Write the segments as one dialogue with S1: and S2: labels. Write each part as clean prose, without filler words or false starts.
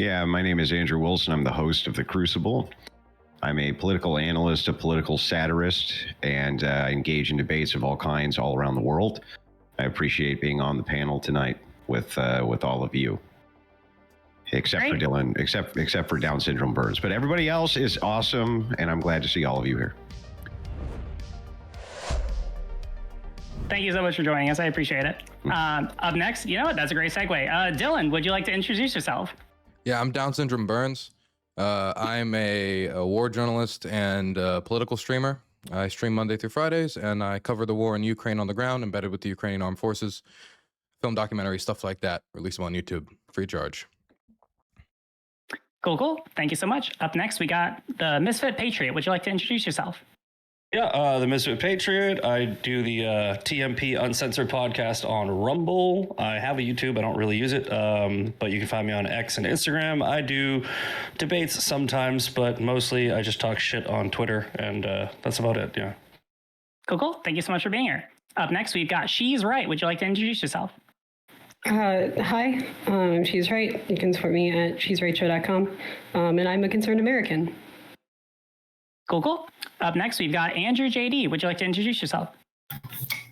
S1: Yeah, my name is Andrew Wilson. I'm the host of The Crucible. I'm a political analyst, a political satirist, and I engage in debates of all kinds all around the world. I appreciate being on the panel tonight with all of you, except for Dylan, except for Down syndrome Burns. But everybody else is awesome, and I'm glad to see all of you here.
S2: Thank you so much for joining us. I appreciate it. Up next, you know what? That's a great segue. Dylan, would you like to introduce yourself?
S3: Yeah, I'm Down syndrome Burns. I'm a war journalist and political streamer. I stream Monday through Fridays, and I cover the war in Ukraine on the ground, embedded with the Ukrainian armed forces, film documentaries, stuff like that. Release them on YouTube, free charge.
S2: Cool. Thank you so much. Up next, we got the Misfit Patriot. Would you like to introduce yourself?
S4: Yeah, the Misfit Patriot. I do the TMP Uncensored podcast on Rumble. I have a YouTube. I don't really use it, but you can find me on X and Instagram. I do debates sometimes, but mostly I just talk shit on Twitter, and that's about it, yeah.
S2: Cool. Thank you so much for being here. Up next, we've got She's Right. Would you like to introduce yourself?
S5: Hi, She's Right. You can support me at she'srightshow.com, and I'm a concerned American.
S2: Cool. Up next, we've got Andrew JD. Would you like to introduce yourself?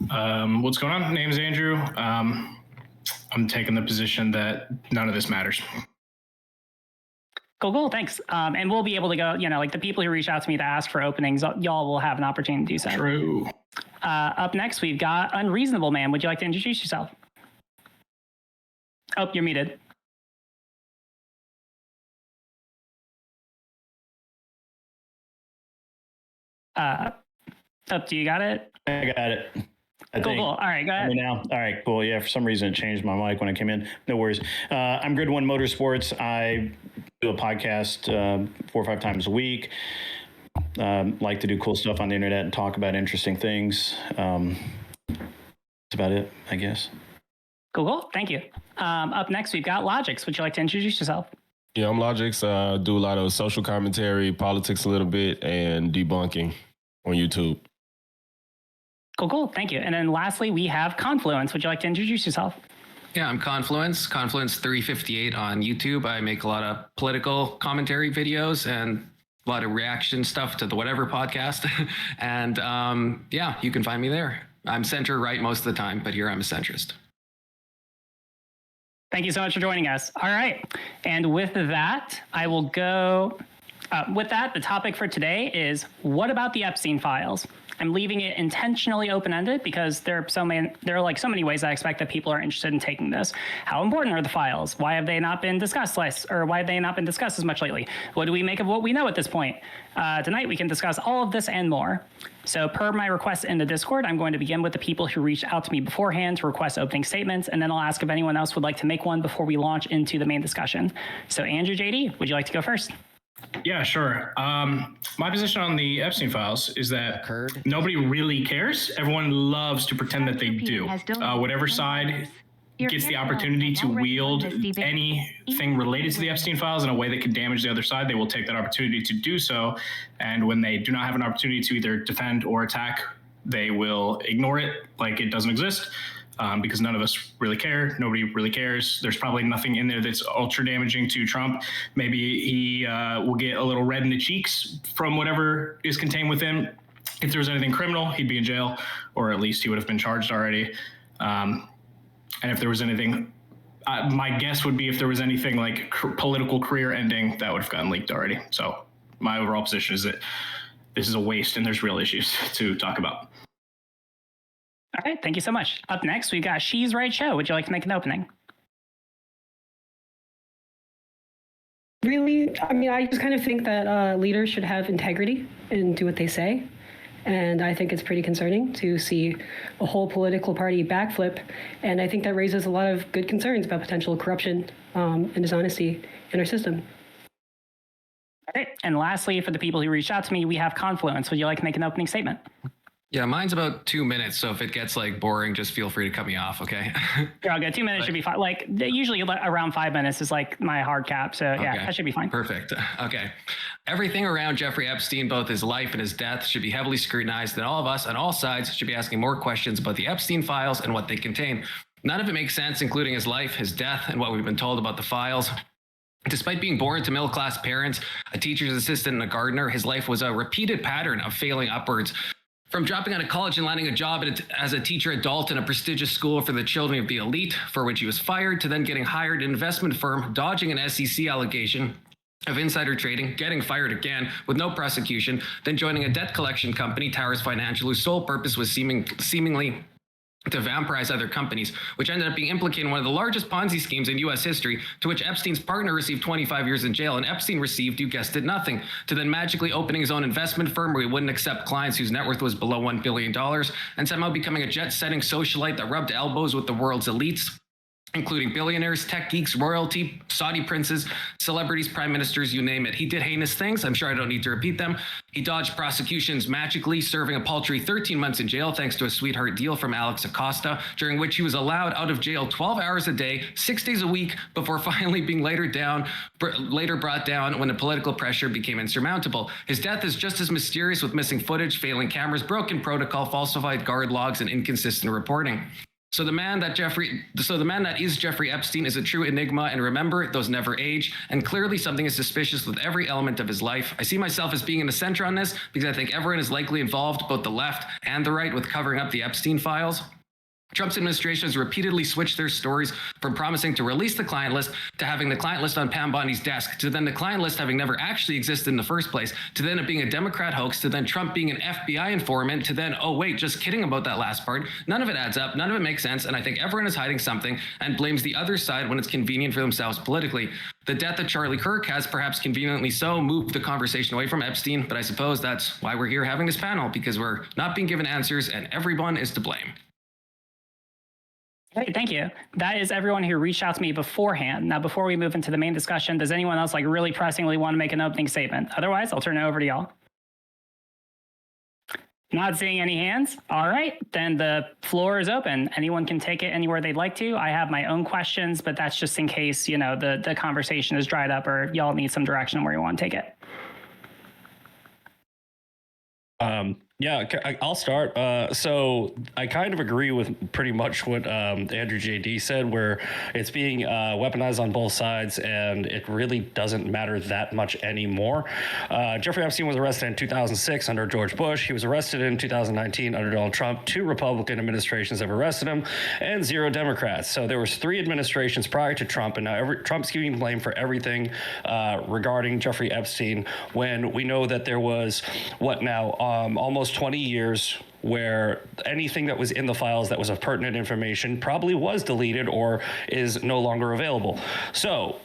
S6: What's going on? Name's Andrew. I'm taking the position that none of this matters.
S2: Cool. Thanks. And we'll be able to go, like the people who reach out to me to ask for openings, y'all will have an opportunity to do so.
S6: True.
S2: Up next, we've got Unreasonable Man. Would you like to introduce yourself? Oh, you're muted. Do you got it?
S7: I got it.
S2: Cool. All right, go ahead.
S7: Now. All right, cool. Yeah, for some reason it changed my mic when I came in. No worries. I'm Grid One Motorsports. I do a podcast 4 or 5 times a week. Like to do cool stuff on the internet and talk about interesting things. That's about it, I guess.
S2: Cool. Thank you. Up next, we've got Logix. Would you like to introduce yourself?
S8: Yeah, I'm Logix. Do a lot of social commentary, politics a little bit, and debunking on YouTube.
S2: Cool. Thank you. And then lastly, we have Confluence. Would you like to introduce yourself?
S9: Yeah, I'm Confluence 358 on YouTube. I make a lot of political commentary videos and a lot of reaction stuff to the Whatever podcast. And yeah, you can find me there. I'm center right most of the time, but here I'm a centrist.
S2: Thank you so much for joining us. All right. And with that, I will go. With that, the topic for today is, what about the Epstein files? I'm leaving it intentionally open-ended because there are so many ways I expect that people are interested in taking this. How important are the files? Why have they not been discussed why have they not been discussed as much lately? What do we make of what we know at this point? Tonight we can discuss all of this and more. So per my request in the Discord, I'm going to begin with the people who reached out to me beforehand to request opening statements, and then I'll ask if anyone else would like to make one before we launch into the main discussion. So Andrew JD, would you like to go first?
S6: Yeah, sure. My position on the Epstein files is that nobody really cares. Everyone loves to pretend that they do. Whatever side gets the opportunity to wield anything related to the Epstein files in a way that could damage the other side, they will take that opportunity to do so. And when they do not have an opportunity to either defend or attack, they will ignore it like it doesn't exist. Because none of us really care. Nobody really cares. There's probably nothing in there that's ultra damaging to Trump. Maybe he will get a little red in the cheeks from whatever is contained within. If there was anything criminal, he'd be in jail, or at least he would have been charged already. And if there was anything, my guess would be if there was anything like political career ending, that would have gotten leaked already. So my overall position is that this is a waste and there's real issues to talk about.
S2: All right, thank you so much. Up next, we've got She's Right Show. Would you like to make an opening?
S5: Really, I mean, I just kind of think that leaders should have integrity and do what they say. And I think it's pretty concerning to see a whole political party backflip. And I think that raises a lot of good concerns about potential corruption and dishonesty in our system.
S2: All right, and lastly, for the people who reached out to me, we have Confluence. Would you like to make an opening statement?
S9: Yeah, mine's about 2 minutes, so if it gets like boring, just feel free to cut me off, okay?
S2: Yeah, I'll go. 2 minutes should be fine. Like usually around 5 minutes is like my hard cap, so yeah, that should be fine.
S9: Perfect. Okay. Everything around Jeffrey Epstein, both his life and his death, should be heavily scrutinized, and all of us on all sides should be asking more questions about the Epstein files and what they contain. None of it makes sense, including his life, his death, and what we've been told about the files. Despite being born to middle-class parents, a teacher's assistant and a gardener, his life was a repeated pattern of failing upwards. From dropping out of college and landing a job as a teacher adult in a prestigious school for the children of the elite, for which he was fired, to then getting hired at an investment firm, dodging an SEC allegation of insider trading, getting fired again with no prosecution, then joining a debt collection company, Towers Financial, whose sole purpose was seemingly to vampirize other companies, which ended up being implicated in one of the largest Ponzi schemes in U.S. history, to which Epstein's partner received 25 years in jail, and Epstein received, you guessed it, nothing, to then magically opening his own investment firm where he wouldn't accept clients whose net worth was below $1 billion, and somehow becoming a jet-setting socialite that rubbed elbows with the world's elites, including billionaires, tech geeks, royalty, Saudi princes, celebrities, prime ministers, you name it. He did heinous things. I'm sure I don't need to repeat them. He dodged prosecutions magically, serving a paltry 13 months in jail thanks to a sweetheart deal from Alex Acosta, during which he was allowed out of jail 12 hours a day, 6 days a week, before finally being later brought down when the political pressure became insurmountable. His death is just as mysterious, with missing footage, failing cameras, broken protocol, falsified guard logs, and inconsistent reporting. So the man that is Jeffrey Epstein is a true enigma, and remember, those never age, and clearly something is suspicious with every element of his life. I see myself as being in the center on this because I think everyone is likely involved, both the left and the right, with covering up the Epstein files. Trump's administration has repeatedly switched their stories from promising to release the client list to having the client list on Pam Bondi's desk, to then the client list having never actually existed in the first place, to then it being a Democrat hoax, to then Trump being an FBI informant, to then, oh wait, just kidding about that last part. None of it adds up. None of it makes sense. And I think everyone is hiding something and blames the other side when it's convenient for themselves politically. The death of Charlie Kirk has, perhaps conveniently so, moved the conversation away from Epstein, but I suppose that's why we're here having this panel, because we're not being given answers and everyone is to blame.
S2: Great, thank you. That is everyone who reached out to me beforehand. Now, before we move into the main discussion, does anyone else really pressingly want to make an opening statement? Otherwise, I'll turn it over to y'all. Not seeing any hands. All right, then the floor is open. Anyone can take it anywhere they'd like to. I have my own questions, but that's just in case, the conversation is dried up or y'all need some direction on where you want to take it.
S4: Yeah, I'll start. So I kind of agree with pretty much what Andrew JD said, where it's being weaponized on both sides, and it really doesn't matter that much anymore. Jeffrey Epstein was arrested in 2006 under George Bush. He was arrested in 2019 under Donald Trump. 2 Republican administrations have arrested him, and 0 Democrats. So there was 3 administrations prior to Trump, and now Trump's giving blame for everything regarding Jeffrey Epstein, when we know that there was, almost 20 years where anything that was in the files that was of pertinent information probably was deleted or is no longer available. So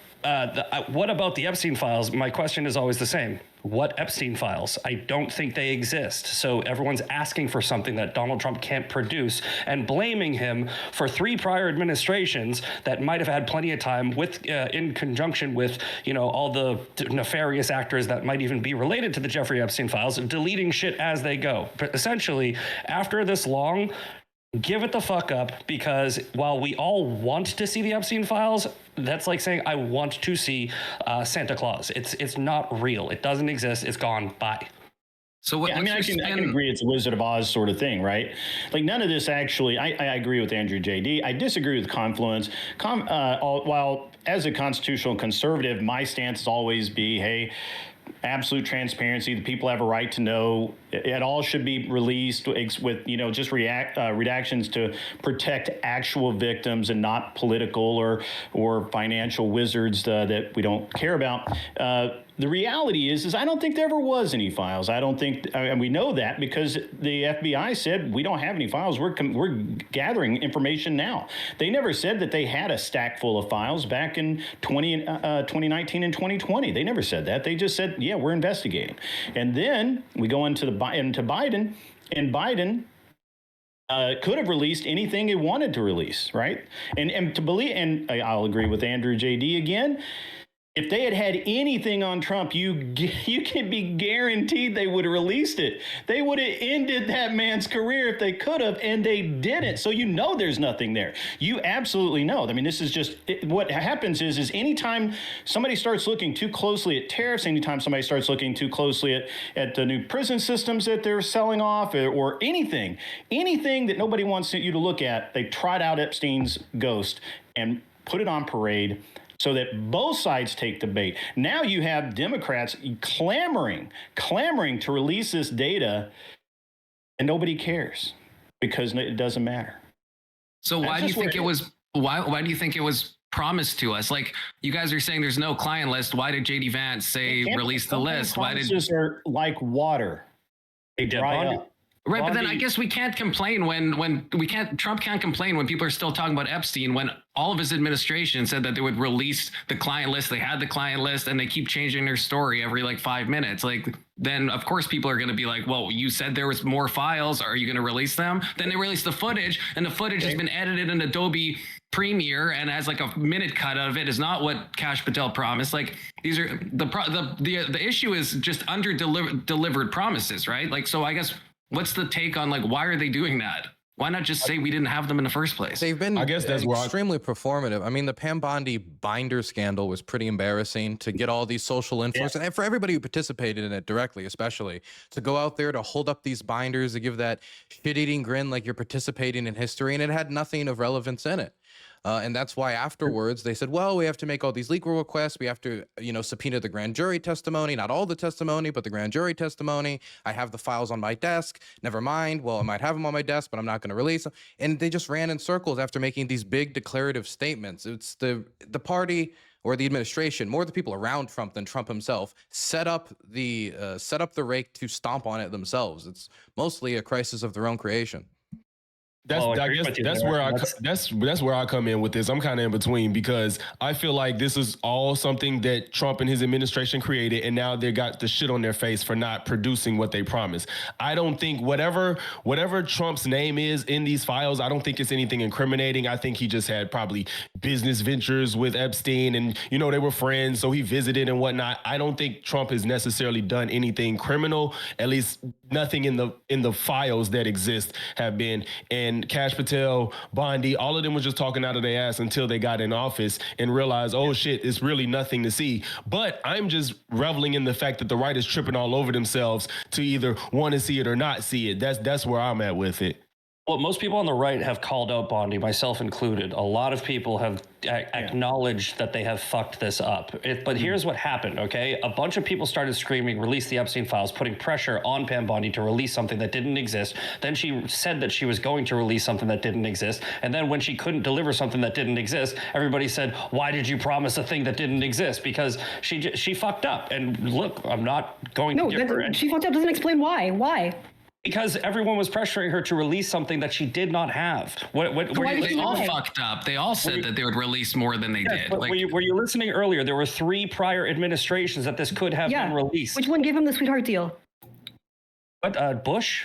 S4: what about the Epstein files? My question is always the same. What Epstein files? I don't think they exist. So everyone's asking for something that Donald Trump can't produce and blaming him for 3 prior administrations that might have had plenty of time with, in conjunction with, all the nefarious actors that might even be related to the Jeffrey Epstein files, deleting shit as they go. But essentially, after this long, give it the fuck up, because while we all want to see the Epstein files, that's like saying I want to see Santa Claus. It's not real. It doesn't exist. It's gone. Bye.
S7: So what? Yeah, I can agree it's a Wizard of Oz sort of thing, right? Like none of this actually. I agree with Andrew JD. I disagree with Confluence. While as a constitutional conservative, my stance has always be, hey, absolute transparency. The people have a right to know. It all should be released with, just redactions to protect actual victims and not political or financial wizards that we don't care about. The reality is I don't think there ever was any files. I don't think, and we know that because the FBI said we don't have any files. We're gathering information now. They never said that they had a stack full of files back in 2019 and 2020. They never said that. They just said, yeah, we're investigating. And then we go into Biden, and Biden could have released anything he wanted to release, right? And to believe, and I'll agree with Andrew JD again. If they had had anything on Trump, you can be guaranteed they would have released it. They would have ended that man's career if they could have, and they didn't. So there's nothing there. You absolutely know. I mean, this is just what happens is anytime somebody starts looking too closely at tariffs, anytime somebody starts looking too closely at the new prison systems that they're selling off, or anything that nobody wants you to look at, they trot out Epstein's ghost and put it on parade. so that both sides take the bait. Now you have Democrats clamoring to release this data, and nobody cares because it doesn't matter.
S9: So why do you think it was? Why do you think it was promised to us? Like, you guys are saying there's no client list. Why did JD Vance say release the list? Why did
S7: are like water? They dry up.
S9: Right, but then I guess we can't complain when Trump can't complain when people are still talking about Epstein, when all of his administration said that they would release the client list. They had the client list and they keep changing their story every like 5 minutes. Like, then of course people are going to be like, well, you said there was more files. Are you going to release them? Then they release the footage, and the footage has been edited in Adobe Premiere and has like a minute cut of it. Is not what Kash Patel promised. Like, these are the issue is just under delivered promises, right? Like, so I guess what's the take on, like, why are they doing that? Why not just say we didn't have them in the first place?
S3: They've been,
S8: I guess that's
S3: extremely performative. I mean, the Pam Bondi binder scandal was pretty embarrassing, to get all these social influencers, and for everybody who participated in it directly, especially, to go out there to hold up these binders, to give that shit-eating grin like you're participating in history, and it had nothing of relevance in it. And that's why afterwards they said, well, we have to make all these legal requests. We have to, subpoena the grand jury testimony, not all the testimony, but the grand jury testimony. I have the files on my desk. Never mind. Well, I might have them on my desk, but I'm not going to release them. And they just ran in circles after making these big declarative statements. It's the party or the administration, more the people around Trump than Trump himself, set up the rake to stomp on it themselves. It's mostly a crisis of their own creation.
S8: That's where I come in with this. I'm kind of in between, because I feel like this is all something that Trump and his administration created, and now they got the shit on their face for not producing what they promised. I don't think whatever Trump's name is in these files, I don't think it's anything incriminating. I think he just had probably business ventures with Epstein, and they were friends, so he visited and whatnot. I don't think Trump has necessarily done anything criminal. At least nothing in the files that exist have been. And Kash Patel, Bondi, all of them was just talking out of their ass until they got in office and realized, oh shit, it's really nothing to see. But I'm just reveling in the fact that the right is tripping all over themselves to either want to see it or not see it. That's where I'm at with it.
S4: Well, most people on the right have called out Bondi, myself included. A lot of people have acknowledged that they have fucked this up. But here's what happened, okay? A bunch of people started screaming, release the Epstein files, putting pressure on Pam Bondi to release something that didn't exist. Then she said that she was going to release something that didn't exist. And then when she couldn't deliver something that didn't exist, everybody said, why did you promise a thing that didn't exist? Because she fucked up. And look, I'm not going to give her...
S5: She fucked up doesn't explain why. Why?
S4: Because everyone was pressuring her to release something that she did not have.
S9: They all fucked up. They all said that they would release more than they did.
S4: But were you listening earlier? There were 3 prior administrations that this could have been released.
S5: Which one gave him the sweetheart deal?
S4: What, Bush?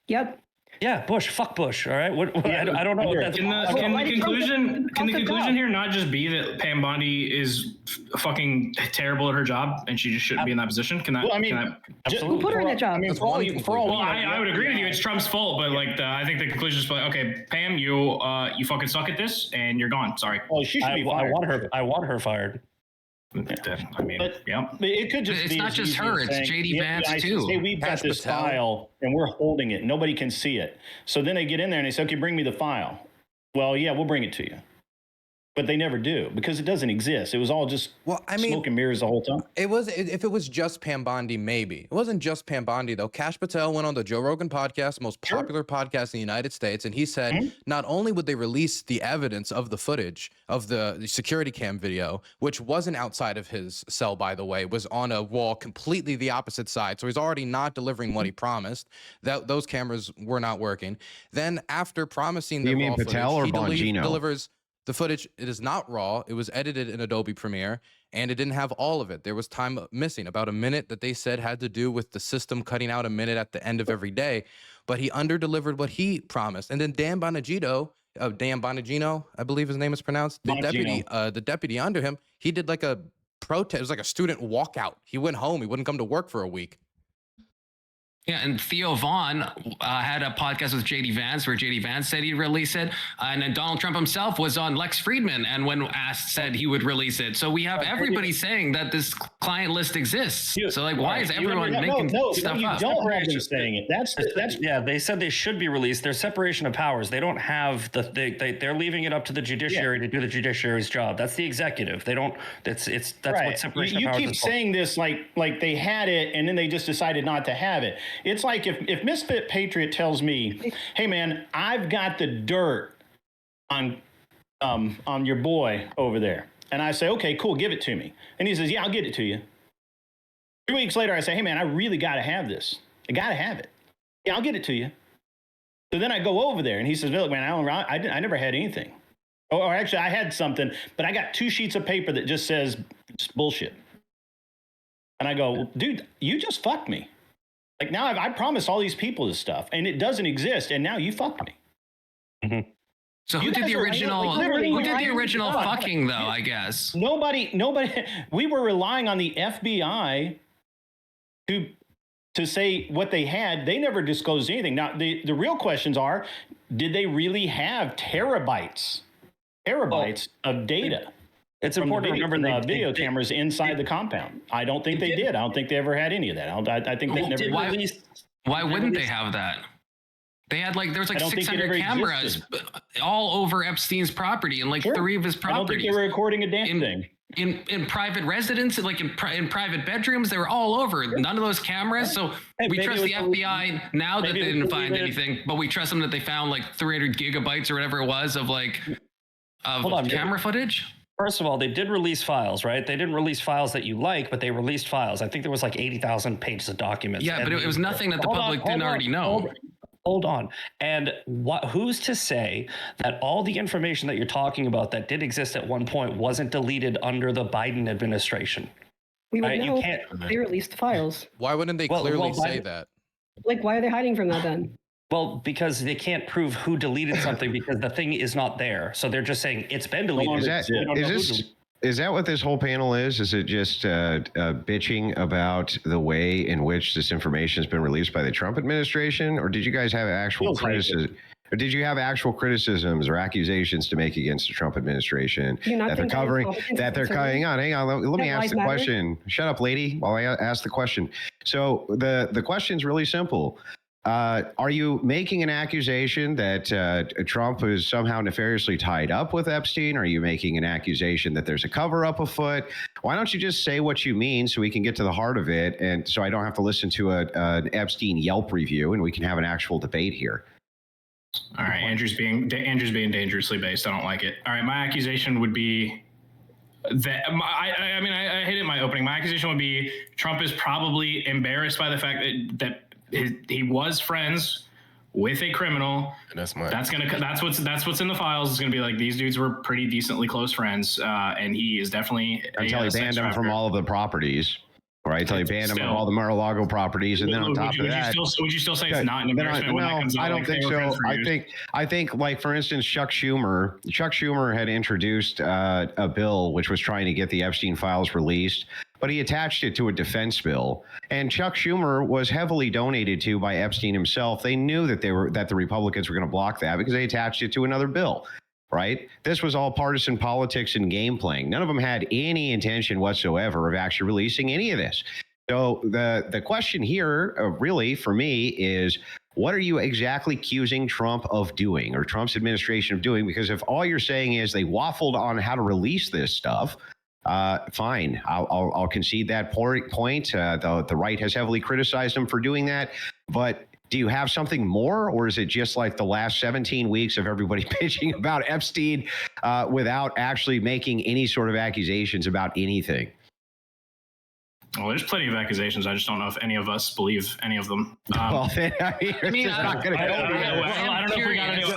S5: Yep.
S4: Yeah, Bush. Fuck Bush. All right. I don't know.
S6: Can the conclusion here not just be that Pam Bondi is fucking terrible at her job and she just shouldn't be in that position? Can that?
S5: Well, I mean, who put her in that job?
S6: I would agree with you. It's Trump's fault, but I think the conclusion is like, okay, Pam, you fucking suck at this, and you're gone. Sorry.
S7: Well, she should be fired.
S4: I want her fired.
S6: I mean,
S7: it could just
S9: it's
S7: be
S9: not just her, it's JD Vance too.
S7: Say we've got this file and we're holding it. Nobody can see it. So then they get in there and they say, okay, bring me the file. Well, yeah, we'll bring it to you. But they never do, because it doesn't exist. It was all just smoke and mirrors the whole time.
S3: If it was just Pam Bondi, maybe. It wasn't just Pam Bondi, though. Kash Patel went on the Joe Rogan podcast, most popular podcast in the United States, and he said not only would they release the evidence of the footage of the security cam video, which wasn't outside of his cell, by the way, was on a wall completely the opposite side, so he's already not delivering what he promised. Those cameras were not working. Then after promising the raw
S1: Patel
S3: footage,
S1: or
S3: he
S1: Bongino?
S3: delivers the footage. It is not raw. It was edited in Adobe Premiere, and it didn't have all of it. There was time missing, about a minute that they said had to do with the system cutting out a minute at the end of every day. But he underdelivered what he promised. And then Dan Bongino, I believe his name is pronounced, the deputy under him, he did like a protest. It was like a student walkout. He went home. He wouldn't come to work for a week.
S9: Yeah, and Theo Vaughn had a podcast with JD Vance where JD Vance said he'd release it. And then Donald Trump himself was on Lex Friedman and when asked said he would release it. So we have everybody saying that this client list exists. So like, why is everyone making stuff
S7: you
S9: up?
S7: don't have them saying it. That's
S4: yeah. They said they should be released. There's separation of powers. They don't have they're leaving it up to the judiciary to do the judiciary's job. That's the executive. They don't. That's
S7: right.
S4: what separation
S7: you
S4: of powers.
S7: You keep saying this like they had it and then they just decided not to have it. It's like if Misfit Patriot tells me, "Hey man, I've got the dirt on your boy over there," and I say, "Okay, cool, give it to me," and he says, "Yeah, I'll get it to you." 3 weeks later, I say, "Hey man, I really got to have this. I got to have it." "Yeah, I'll get it to you." So then I go over there and he says, "Look, man, I never had anything. Or actually, I had something, but I got 2 sheets of paper that just says it's bullshit." And I go, "Dude, you just fucked me. Like now I promised all these people this stuff and it doesn't exist. And now you fucked me."
S4: Mm-hmm.
S9: So who did the original fucking though, I guess?
S7: Nobody, we were relying on the FBI to say what they had. They never disclosed anything. Now, the real questions are, did they really have terabytes of data?
S4: It's important to remember
S7: the video cameras inside the compound. I don't think they did. I don't think they ever had any of that. I think they never.
S9: Why wouldn't they have that? They had there was 600 cameras all over Epstein's property and 3 of his properties.
S7: I don't think they were recording a damn thing.
S9: In private residence, in private bedrooms, they were all over. None of those cameras. So we trust the FBI now that they didn't find anything, but we trust them that they found 300 gigabytes or whatever it was of camera footage.
S4: First of all, they did release files, right? They didn't release files that you like, but they released files. I think there was 80,000 pages of documents.
S9: Yeah, but it was nothing that the public didn't already know.
S4: Hold on. And who's to say that all the information that you're talking about that did exist at one point wasn't deleted under the Biden administration?
S5: We would know they released files.
S3: Why wouldn't they clearly say that?
S5: Why are they hiding from that then?
S4: Well, because they can't prove who deleted something because the thing is not there. So they're just saying it's been deleted.
S1: Is that what this whole panel is? Is it just bitching about the way in which this information has been released by the Trump administration, or did you guys have actual criticism? Or did you have actual criticisms or accusations to make against the Trump administration that they're covering? Hang on. Let me ask the question. Shut up, lady, while I ask the question. So the question's really simple. Are you making an accusation that Trump is somehow nefariously tied up with Epstein? Are you making an accusation that there's a cover up afoot? Why don't you just say what you mean so we can get to the heart of it, and so I don't have to listen to an Epstein Yelp review and we can have an actual debate here?
S6: All right, Andrew's being dangerously based. I don't like it. All right, my accusation would be that I hit it in my opening. My accusation would be Trump is probably embarrassed by the fact that he was friends with a criminal. That's what's in the files. It's gonna be these dudes were pretty decently close friends, and he is definitely
S1: until he banned him from all of the properties. Right, until he banned him from all the Mar-a-Lago properties, and then on top of that,
S6: would you still say it's not an embarrassment?
S1: No, I don't think so. I think, for instance, Chuck Schumer had introduced a bill which was trying to get the Epstein files released, but he attached it to a defense bill. And Chuck Schumer was heavily donated to by Epstein himself. They knew that the Republicans were going to block that because they attached it to another bill. Right? This was all partisan politics and game playing. None of them had any intention whatsoever of actually releasing any of this. So the question here really for me is, what are you exactly accusing Trump of doing, or Trump's administration of doing? Because if all you're saying is they waffled on how to release this stuff, fine. I'll concede that point. The right has heavily criticized them for doing that. But do you have something more, or is it just like the last 17 weeks of everybody bitching about Epstein without actually making any sort of accusations about anything?
S6: Well, there's plenty of accusations. I just don't know if any of us believe any of them.
S9: I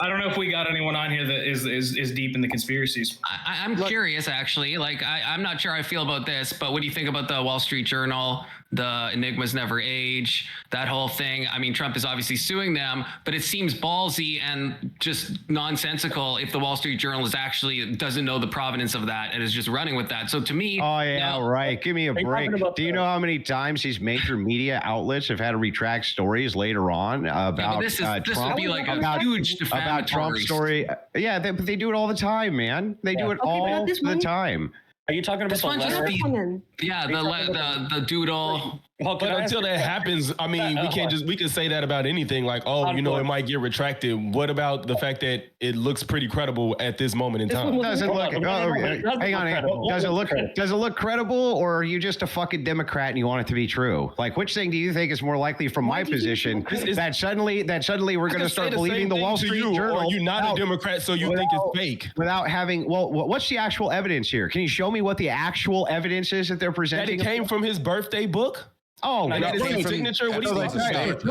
S9: don't
S6: know if we got anyone on here that is deep in the conspiracies.
S9: I'm curious, actually. I'm not sure how I feel about this, but what do you think about the Wall Street Journal, the Enigmas Never Age, that whole thing? I mean, Trump is obviously suing them, but it seems ballsy and just nonsensical if the Wall Street Journal doesn't know the provenance of that and is just running with that. So to me,
S1: right. Give me a break. Do you know how many times these major media outlets have had to retract stories later on about Trump?
S9: This would be a huge defamatory
S1: about Trump's story. But they do it all the time, man. They do it all the time.
S4: Are you talking about
S9: This
S4: the
S9: one just
S4: letter?
S9: the doodle.
S8: But until that happens, I mean, we can say that about anything. Like, oh, you know, it might get retracted. What about the fact that it looks pretty credible at this moment in time?
S1: Doesn't look. Hang on. Does it look credible, or are you just a fucking Democrat and you want it to be true? Like, which thing do you think is more likely from my position that suddenly we're going to start believing the Wall Street Journal?
S8: Or are you not a Democrat, so you think it's fake?
S1: Without having, well, what's the actual evidence here? Can you show me what the actual evidence is that they're presenting?
S8: That it came from his birthday book?
S1: Oh,
S8: that is his signature? What do you think?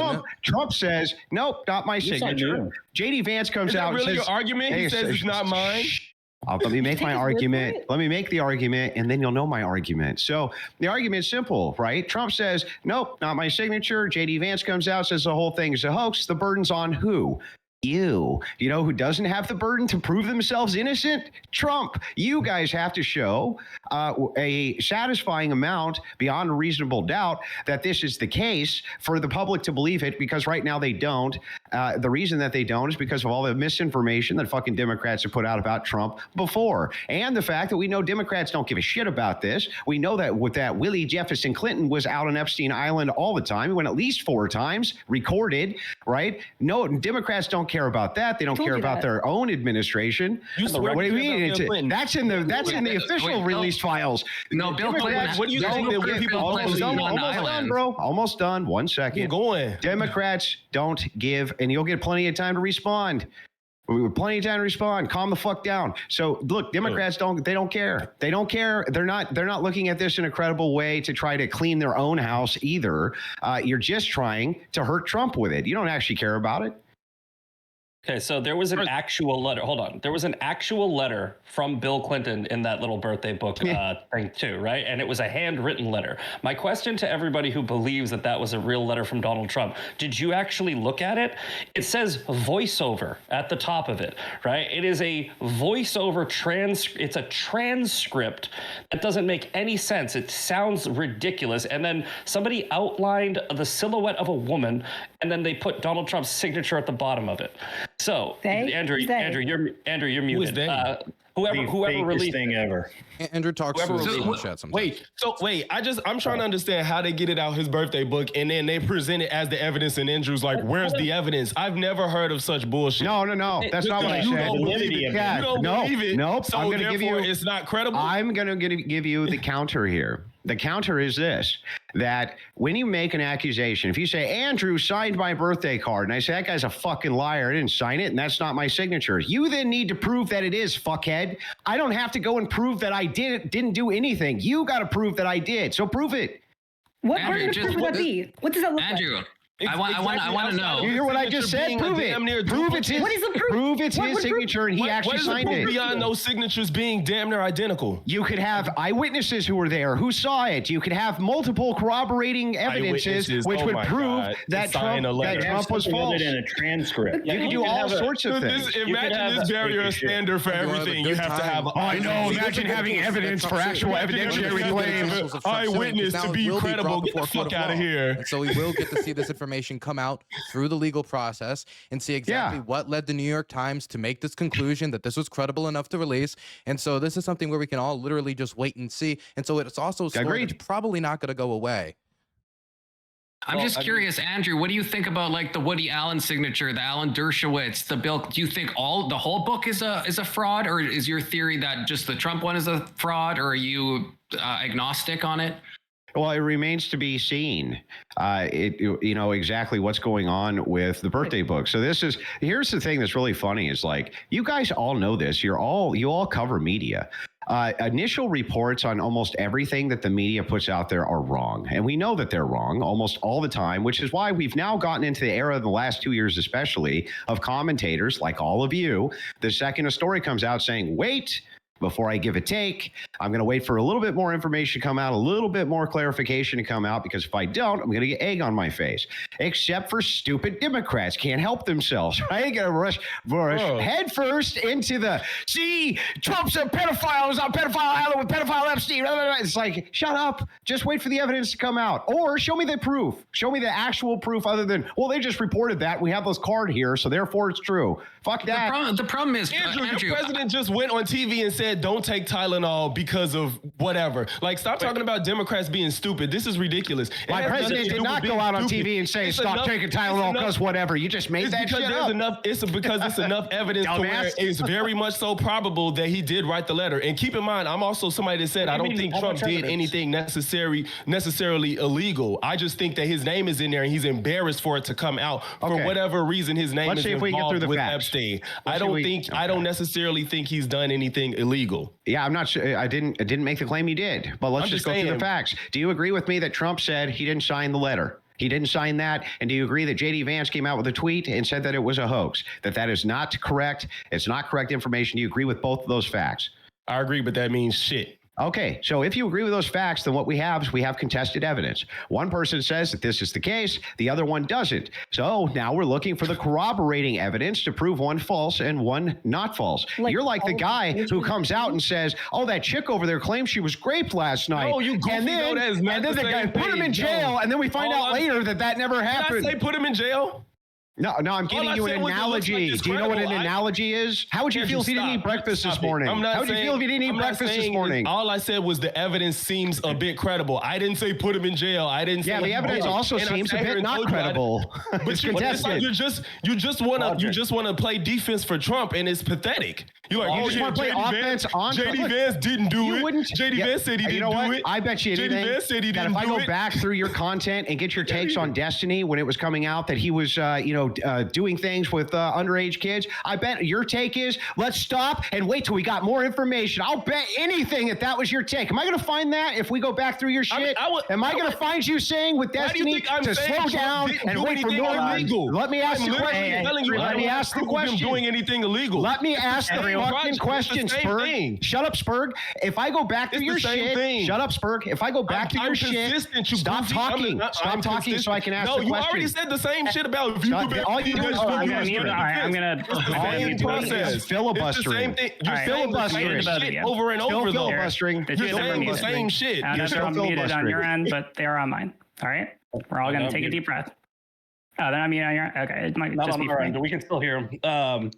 S1: Trump says, nope, not my signature. JD Vance comes out and says,
S8: your argument? He says it's not mine.
S1: Let me make my argument. Let me make the argument, and then you'll know my argument. So the argument's simple, right? Trump says, nope, not my signature. JD Vance comes out, says the whole thing is a hoax. The burden's on who? You know who doesn't have the burden to prove themselves innocent? Trump. You guys have to show a satisfying amount beyond a reasonable doubt that this is the case for the public to believe it, because right now they don't. The reason that they don't is because of all the misinformation that fucking Democrats have put out about Trump before, and the fact that we know Democrats don't give a shit about this. We know that with that Willie Jefferson Clinton was out on Epstein Island all the time. He went at least 4 times, recorded, right? No, Democrats don't care about that. They don't care about their own administration. What do you mean? That's in the official released files.
S9: No, Bill Clinton.
S8: What do you think?
S1: Almost done, bro. Almost done. 1 second.
S8: Keep going.
S1: Democrats don't give, and you'll get plenty of time to respond. Plenty of time to respond. Calm the fuck down. So look, Democrats don't care. They don't care. They're not looking at this in a credible way to try to clean their own house either. You're just trying to hurt Trump with it. You don't actually care about it.
S4: Okay, so there was an actual letter. Hold on. There was an actual letter from Bill Clinton in that little birthday book thing too, right? And it was a handwritten letter. My question to everybody who believes that that was a real letter from Donald Trump, did you actually look at it? It says voiceover at the top of it, right? It is a voiceover it's a transcript that doesn't make any sense. It sounds ridiculous. And then somebody outlined the silhouette of a woman, and then they put Donald Trump's signature at the bottom of it. So, Andrew, you're muted. Whoever released
S7: thing ever.
S3: Andrew talks to the chat sometimes.
S8: I'm trying to understand how they get it out his birthday book and then they present it as the evidence, and Andrew's like, where's the evidence? I've never heard of such bullshit.
S1: No. That's not what I said.
S8: You don't believe it.
S1: Nope.
S8: So
S1: I'm going to give you.
S8: It's not credible.
S1: I'm going to give you the counter here. The counter is this, that when you make an accusation, if you say, Andrew signed my birthday card, and I say, that guy's a fucking liar, I didn't sign it, and that's not my signature, you then need to prove that it is, fuckhead. I don't have to go and prove that I didn't do anything. You got to prove that I did. So prove it.
S5: What kind of proof would that be? What does that look like?
S9: Andrew, I want to know.
S1: You hear what I just said? Prove it. Prove it's his.
S5: What is the proof?
S1: Prove it's his signature, and he actually signed it.
S8: Beyond those signatures being damn near identical.
S1: You could have eyewitnesses who were there, who saw it. You could have multiple corroborating evidences, which would prove that Trump was false.
S7: In a transcript.
S1: You can do all sorts of things.
S8: Imagine this barrier standard for everything. You have to have.
S1: I know. Imagine having evidence for actual evidentiary claims.
S8: Eyewitness to be credible. Get the fuck out of here.
S3: So we will get to see this information come out through the legal process and see exactly what led the New York Times to make this conclusion that this was credible enough to release. And so this is something where we can all literally just wait and see. And so it's also probably not going to go away.
S9: I'm just curious, Andrew, what do you think about like the Woody Allen signature, the Alan Dershowitz, the Bill? Do you think the whole book is a fraud, or is your theory that just the Trump one is a fraud, or are you agnostic on it?
S1: Well, it remains to be seen, exactly what's going on with the birthday book. So here's the thing that's really funny is like, you guys all know this. You all cover media. Initial reports on almost everything that the media puts out there are wrong. And we know that they're wrong almost all the time, which is why we've now gotten into the era of the last 2 years, especially, of commentators like all of you. The second a story comes out saying, wait, before I give a take, I'm going to wait for a little bit more information to come out, a little bit more clarification to come out, because if I don't, I'm going to get egg on my face. Except for stupid Democrats. Can't help themselves, right? Going to rush head first into Trump's a pedophile. He's on pedophile island with pedophile Epstein. It's like, shut up. Just wait for the evidence to come out. Or show me the proof. Show me the actual proof other than, well, they just reported that. We have this card here, so therefore it's true. Fuck that.
S9: The problem is,
S8: Andrew, your president just went on TV and said said don't take Tylenol because of whatever. Like, stop talking about Democrats being stupid. This is ridiculous.
S10: My president did not go out on TV and say stop taking Tylenol because whatever. You just made that shit up.
S8: It's because it's enough evidence to where it's very much so probable that he did write the letter. And keep in mind, I'm also somebody that said I don't think Trump did anything necessarily illegal. I just think that his name is in there and he's embarrassed for it to come out for whatever reason. His name is involved with Epstein. I don't necessarily think he's done anything illegal.
S10: Yeah, I'm not sure. I didn't make the claim you did, but let's just go through the facts. Do you agree with me that Trump said he didn't sign the letter? He didn't sign that. And do you agree that J.D. Vance came out with a tweet and said that it was a hoax? That is not correct. It's not correct information. Do you agree with both of those facts?
S8: I agree, but that means shit.
S10: Okay, so if you agree with those facts, then what we have is we have contested evidence. One person says that this is the case, the other one doesn't. So now we're looking for the corroborating evidence to prove one false and one not false. You're like the guy who comes out and says, oh, that chick over there claims she was raped last night.
S8: No, you goofy,
S10: and then the guy put him in jail, and then we find out later that never happened.
S8: Did I say put him in jail?
S10: No, I'm giving you an analogy. Do you know what an analogy is? How would you feel if you didn't eat breakfast this morning? How would you feel if you didn't eat breakfast this morning?
S8: All I said was the evidence seems a bit credible. I didn't say put him in jail. I didn't say.
S10: Yeah, the evidence also seems a bit not credible.
S8: But you just want to play defense for Trump, and it's pathetic. You're like,
S10: you just want to play offense on
S8: J.D. Vance didn't do it. J.D. Vance said he didn't do it.
S10: I bet you anything.
S8: J.D. Vance said he didn't do it.
S10: If I go back through your content and get your takes on Destiny when it was coming out that he was, doing things with underage kids, I bet your take is let's stop and wait till we got more information. I'll bet anything that was your take. Am I going to find that if we we go back through your shit? Am I going to find you saying with Destiny to slow down and wait for more? Let me ask the question. Let me ask the question.
S8: Doing anything illegal?
S10: Let me ask the fucking question, Spurg. Shut up, Spurg. If I go back through your shit, shut up, Spurg. If I go back through your shit, stop talking. Stop talking so I can ask the question.
S8: No, you already said the same shit about you.
S10: All you do is
S2: I'm gonna
S10: filibustering.
S8: You're filibustering shit over and over.
S10: Filibustering.
S8: You're saying the same shit.
S2: You're muted on your end, but they are on mine. All right, we're all gonna take a deep breath. Oh, then I'm muted on your end. Okay, it might just be
S4: our end, but we can still hear him.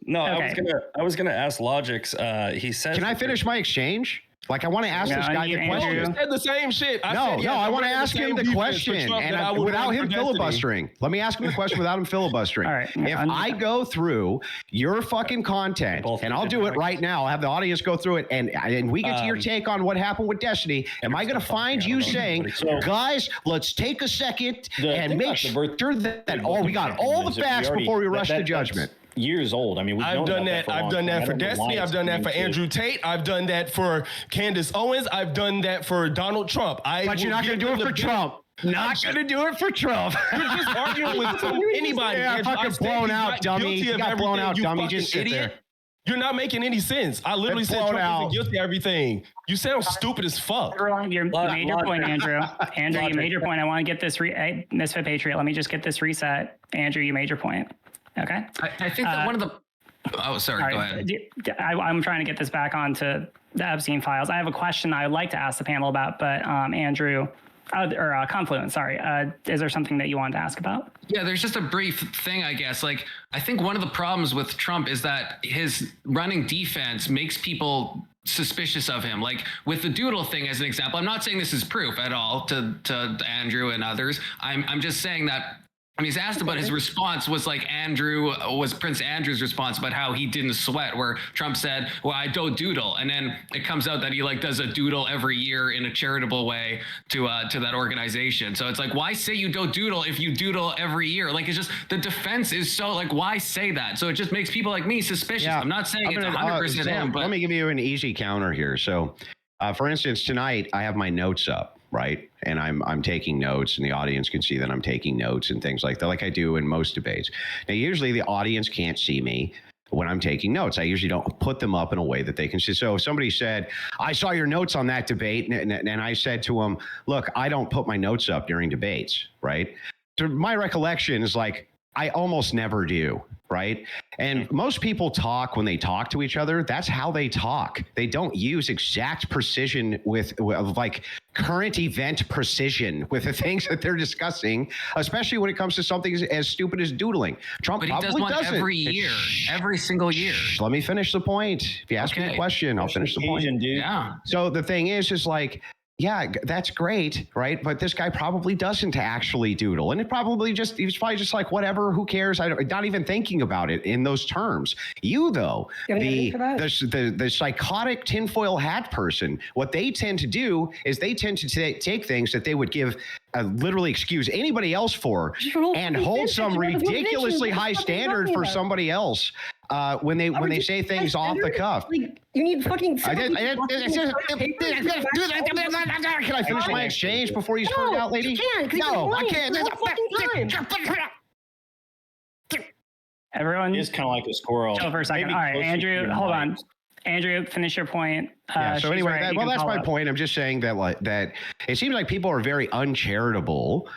S4: No, okay. I was gonna ask Logix. He says,
S10: "Can I finish my exchange?" Like, I want to ask this guy the question.
S8: You said the same shit.
S10: I want to ask him the question and without him filibustering. Let me ask him the question without him filibustering.
S2: All right.
S10: If I go through your fucking content, and I'll do it right now, I'll have the audience go through it, and we get to your take on what happened with Destiny, am I going to find you saying, guys, let's take a second and make sure that we got all the facts before we rush to judgment?
S7: Years old. I mean,
S8: I've done that. I've done that for Destiny. I've done that for Andrew Tate. I've done that for Candace Owens. I've done that for Donald Trump.
S10: But you're not going to do it for Trump. Not going to do it for Trump.
S8: You're just arguing with anybody.
S10: Yeah, fucking blown out, dummy. You got blown out, dummy. Just sit there.
S8: You're not making any sense. I literally said Trump isn't guilty of everything. You sound stupid as fuck.
S2: You made your point, Andrew. Andrew, you made your point. I want to get this Misfit Patriot. Let me just get this reset. Andrew, you made your point. Okay.
S9: I think that one of the. Oh, sorry. Go ahead.
S2: I'm trying to get this back onto the Epstein files. I have a question I'd like to ask the panel about, but Andrew, or Confluence, sorry. Is there something that you wanted to ask about?
S9: Yeah, there's just a brief thing, I guess. Like, I think one of the problems with Trump is that his running defense makes people suspicious of him. Like with the doodle thing as an example, I'm not saying this is proof at all to Andrew and others. I'm just saying that when he's asked about his response was like Prince Andrew's response about how he didn't sweat, where Trump said, well, I don't doodle. And then it comes out that he like does a doodle every year in a charitable way to that organization. So it's like, why say you don't doodle if you doodle every year? Like, it's just, the defense is so like, why say that? So it just makes people like me suspicious. Yeah, I'm not saying it's 100% him, but
S10: let me give you an easy counter here. So for instance, tonight I have my notes up. Right. And I'm taking notes, and the audience can see that I'm taking notes and things like that, like I do in most debates. Now, usually the audience can't see me when I'm taking notes. I usually don't put them up in a way that they can see. So if somebody said, I saw your notes on that debate, and I said to them, look, I don't put my notes up during debates. Right. So my recollection is like, I almost never do. Right. And most people talk when they talk to each other. That's how they talk. They don't use exact precision with like current event precision with the things that they're discussing, especially when it comes to something as stupid as doodling. Trump
S9: But he
S10: probably
S9: does one
S10: doesn't.
S9: every year, every single year.
S10: Let me finish the point. If you ask me a question, I'll finish the point.
S7: Dude.
S9: Yeah.
S10: So the thing is like, yeah, that's great, right? But this guy probably doesn't actually doodle. And he's probably just like, whatever, who cares? I'm not even thinking about it in those terms. You, though, the psychotic tinfoil hat person, what they tend to do is they tend to take things that they would give literally excuse anybody else for and hold some ridiculously high standard for somebody else when they say things off the cuff.
S5: Like, you need fucking.
S10: Can I finish my exchange before you start out, lady?
S5: No, I can't.
S2: Everyone,
S7: It's kind of like a squirrel.
S2: chill for a second.
S7: Maybe
S2: All right,
S7: closer to
S2: Andrew,
S7: your
S2: hold
S7: mic.
S2: on. Andrew, finish your point.
S10: So
S2: she's
S10: anyway,
S2: right. You can
S10: that's
S2: follow
S10: my
S2: up.
S10: point. I'm just saying that it seems like people are very uncharitable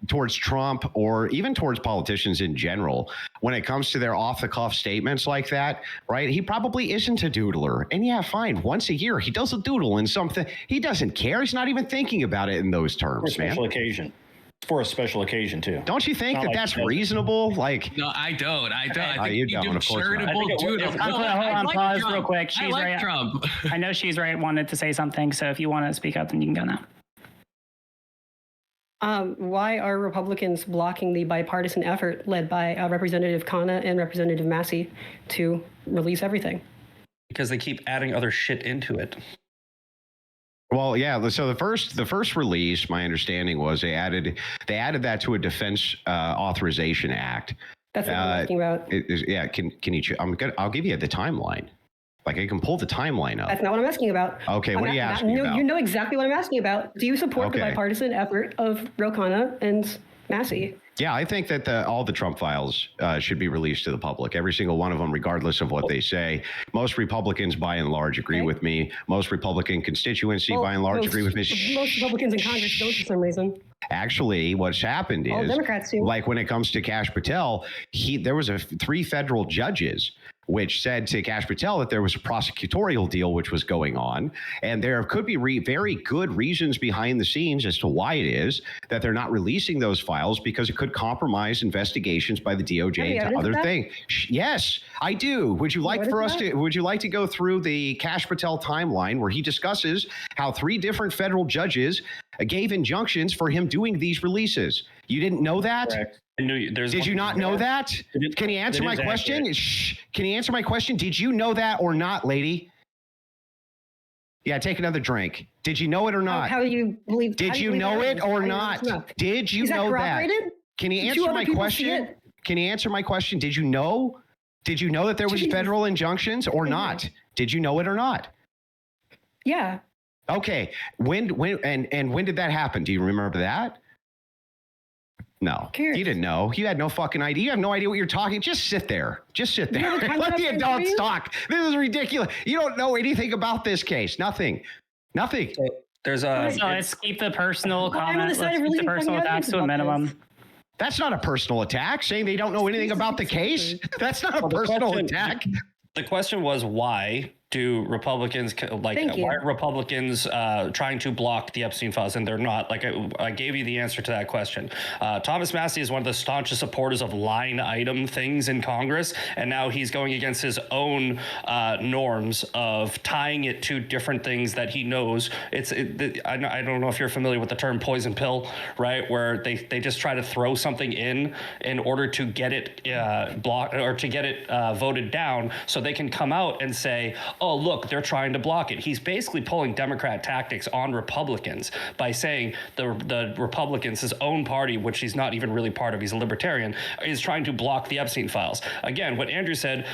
S10: towards Trump or even towards politicians in general when it comes to their off-the-cuff statements like that, right? He probably isn't a doodler. And yeah, fine. Once a year, he does a doodle in something. He doesn't care. He's not even thinking about it in those terms, man.
S7: Occasion. For a special occasion, too.
S10: Don't you think
S7: Not
S10: that's
S7: like
S10: reasonable? Like,
S9: No, I don't. I think
S10: you don't, of course not.
S9: charitable doodle.
S2: Hold on, pause real quick.
S9: I
S2: She's
S9: like
S2: right.
S9: Trump.
S2: I know she's right. Wanted to say something. So if you want to speak up, then you can go now.
S5: Why are Republicans blocking the bipartisan effort led by Representative Khanna and Representative Massey to release everything?
S4: Because they keep adding other shit into it.
S10: well, yeah. So the first release, my understanding was they added that to a Defense Authorization Act.
S5: That's what I'm asking about.
S10: Can you? I'll give you the timeline. Like I can pull the timeline up.
S5: That's not what I'm asking about.
S10: Okay, what are you asking about?
S5: You know exactly what I'm asking about. Do you support the bipartisan effort of Khanna and Massey?
S10: Yeah, I think that all the Trump files should be released to the public, every single one of them, regardless of what they say. Most Republicans, by and large, agree with me. Most Republican constituency, by and large, agree with me.
S5: Most Republicans in Congress don't for some reason.
S10: Actually, what's happened is,
S5: Democrats too.
S10: Like when it comes to Kash Patel, there was 3 federal judges which said to Kash Patel that there was a prosecutorial deal which was going on, and there could be very good reasons behind the scenes as to why it is that they're not releasing those files, because it could compromise investigations by the DOJ into other things. Yes, I do. Would you like to go through the Kash Patel timeline where he discusses how 3 different federal judges gave injunctions for him doing these releases? You didn't know that?
S7: Correct.
S10: Did you not know that? Can you answer my question? Shh. Can you answer my question? Did you know that or not, lady? Yeah, take another drink. Did you know it or not?
S5: How do you believe?
S10: Did you know it or not? Did you know that? Can you answer my question? Can you answer my question? Did you know? Did you know that there was federal injunctions or not? Did you know it or not?
S5: Yeah.
S10: Okay. When did that happen? Do you remember that? No, you didn't know. You had no fucking idea. You have no idea what you're talking. Just sit there. Just sit there. Let the adults talk. This is ridiculous. You don't know anything about this case. Nothing. Nothing.
S4: There's a.
S2: So let's keep the personal comments. Let's keep the personal attacks to a minimum.
S10: That's not a personal attack. Saying they don't know anything about the case. That's not a personal attack.
S4: The question was, why do Republicans why are Republicans trying to block the Epstein files? And they're not. Like I gave you the answer to that question. Thomas Massey is one of the staunchest supporters of line item things in Congress, and now he's going against his own norms of tying it to different things that he knows. I don't know if you're familiar with the term poison pill, right? Where they just try to throw something in order to get it blocked or to get it voted down, so they can come out and say, oh, look, they're trying to block it. He's basically pulling Democrat tactics on Republicans by saying the Republicans, his own party, which he's not even really part of, he's a libertarian, is trying to block the Epstein files. Again, what Andrew said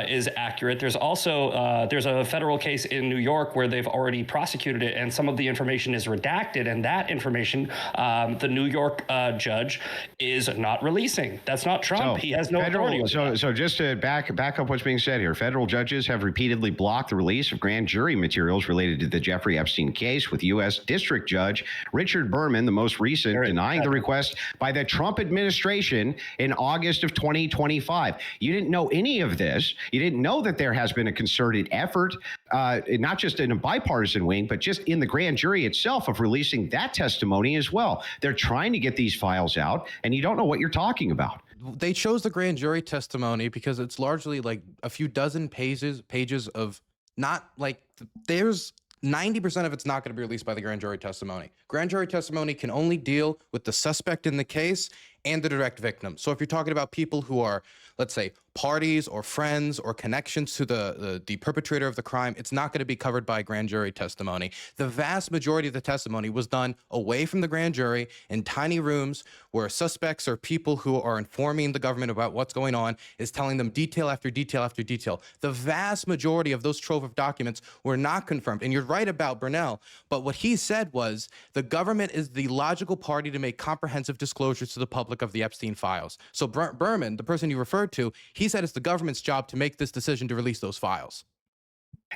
S4: is accurate. There's also there's a federal case in New York where they've already prosecuted it, and some of the information is redacted, and that information the New York judge is not releasing. That's not Trump. He has no authority.
S10: So just to back up what's being said here, federal judges have repeatedly blocked block the release of grand jury materials related to the Jeffrey Epstein case, with U.S. District Judge Richard Berman, the most recent, denying the request by the Trump administration in August of 2025. You didn't know any of this. You didn't know that there has been a concerted effort, not just in a bipartisan wing, but just in the grand jury itself, of releasing that testimony as well. They're trying to get these files out, and you don't know what you're talking about.
S3: They chose the grand jury testimony because it's largely like a few dozen pages of not like, there's 90% of it's not going to be released by the grand jury testimony. Grand jury testimony can only deal with the suspect in the case and the direct victim. So if you're talking about people who are, let's say, parties or friends or connections to the perpetrator of the crime, it's not going to be covered by grand jury testimony. The vast majority of the testimony was done away from the grand jury in tiny rooms where suspects or people who are informing the government about what's going on is telling them detail after detail after detail. The vast majority of those trove of documents were not confirmed. And you're right about Burnell, but what he said was the government is the logical party to make comprehensive disclosures to the public of the Epstein files. So Berman, the person you referred to, he said it's the government's job to make this decision to release those files.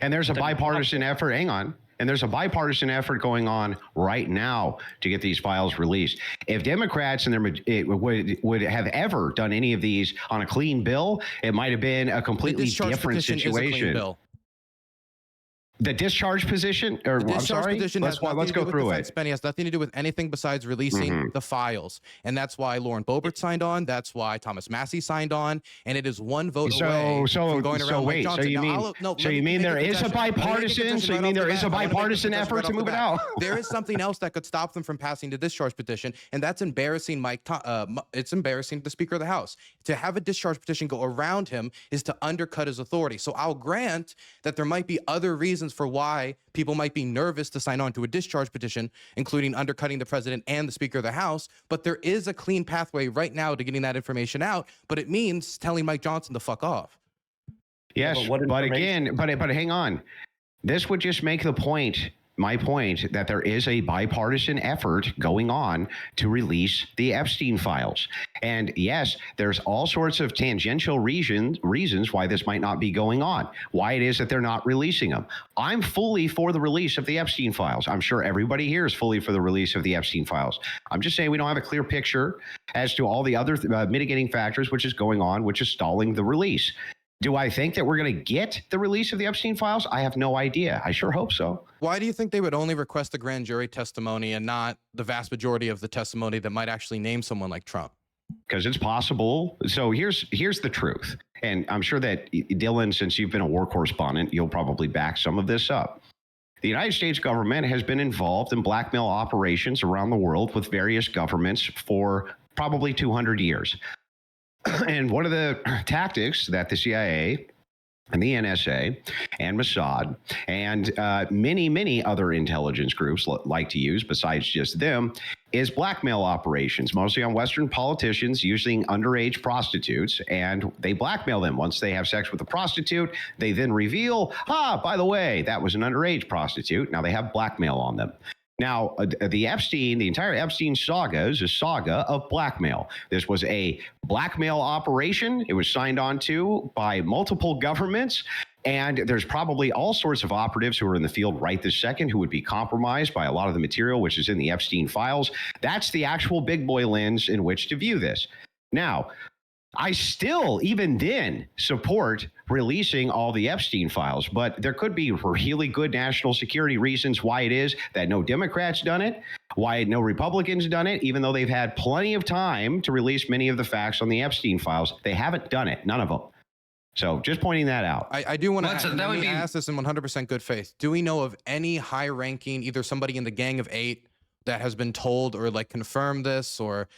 S10: And there's a bipartisan effort, hang on, and there's a bipartisan effort going on right now to get these files released. If Democrats and would have ever done any of these on a clean bill, it might have been a completely different situation. The discharge position, or
S3: the discharge petition
S10: let's go through it.
S3: It has nothing to do with anything besides releasing the files, and that's why Lauren Boebert signed on. That's why Thomas Massey signed on, and it is one vote away from going around Mike Johnson.
S10: So you mean there is a bipartisan? So you mean there is a bipartisan effort to move it out?
S3: There is something else that could stop them from passing the discharge petition, and that's embarrassing. It's embarrassing to the Speaker of the House. To have a discharge petition go around him is to undercut his authority. So I'll grant that there might be other reasons for why people might be nervous to sign on to a discharge petition, including undercutting the president and the Speaker of the House. But there is a clean pathway right now to getting that information out. But it means telling Mike Johnson to fuck off.
S10: Yes, but again, but hang on. This would just make my point that there is a bipartisan effort going on to release the Epstein files. And yes, there's all sorts of tangential reasons why this might not be going on, why it is that they're not releasing them. I'm fully for the release of the Epstein files. I'm sure everybody here is fully for the release of the Epstein files. I'm just saying we don't have a clear picture as to all the other mitigating factors which is going on, which is stalling the release. Do I think that we're going to get the release of the Epstein files? I have no idea. I sure hope so.
S3: Why do you think they would only request the grand jury testimony and not the vast majority of the testimony that might actually name someone like Trump?
S10: Because it's possible. So here's the truth. And I'm sure that, Dylan, since you've been a war correspondent, you'll probably back some of this up. The United States government has been involved in blackmail operations around the world with various governments for probably 200 years. And one of the tactics that the CIA and the NSA and Mossad and many, many other intelligence groups like to use, besides just them, is blackmail operations, mostly on Western politicians using underage prostitutes. And they blackmail them. Once they have sex with a prostitute, they then reveal, by the way, that was an underage prostitute. Now they have blackmail on them. Now, the entire Epstein saga is a saga of blackmail. This was a blackmail operation. It was signed on to by multiple governments. And there's probably all sorts of operatives who are in the field right this second who would be compromised by a lot of the material which is in the Epstein files. That's the actual big boy lens in which to view this. Now, I still, even then, support releasing all the Epstein files, but there could be really good national security reasons why it is that no Democrats done it, why no Republicans done it, even though they've had plenty of time to release many of the facts on the Epstein files. They haven't done it, none of them. So just pointing that out.
S3: I do want to ask this in 100% good faith. Do we know of any high-ranking, either somebody in the Gang of Eight that has been told or like confirmed this, or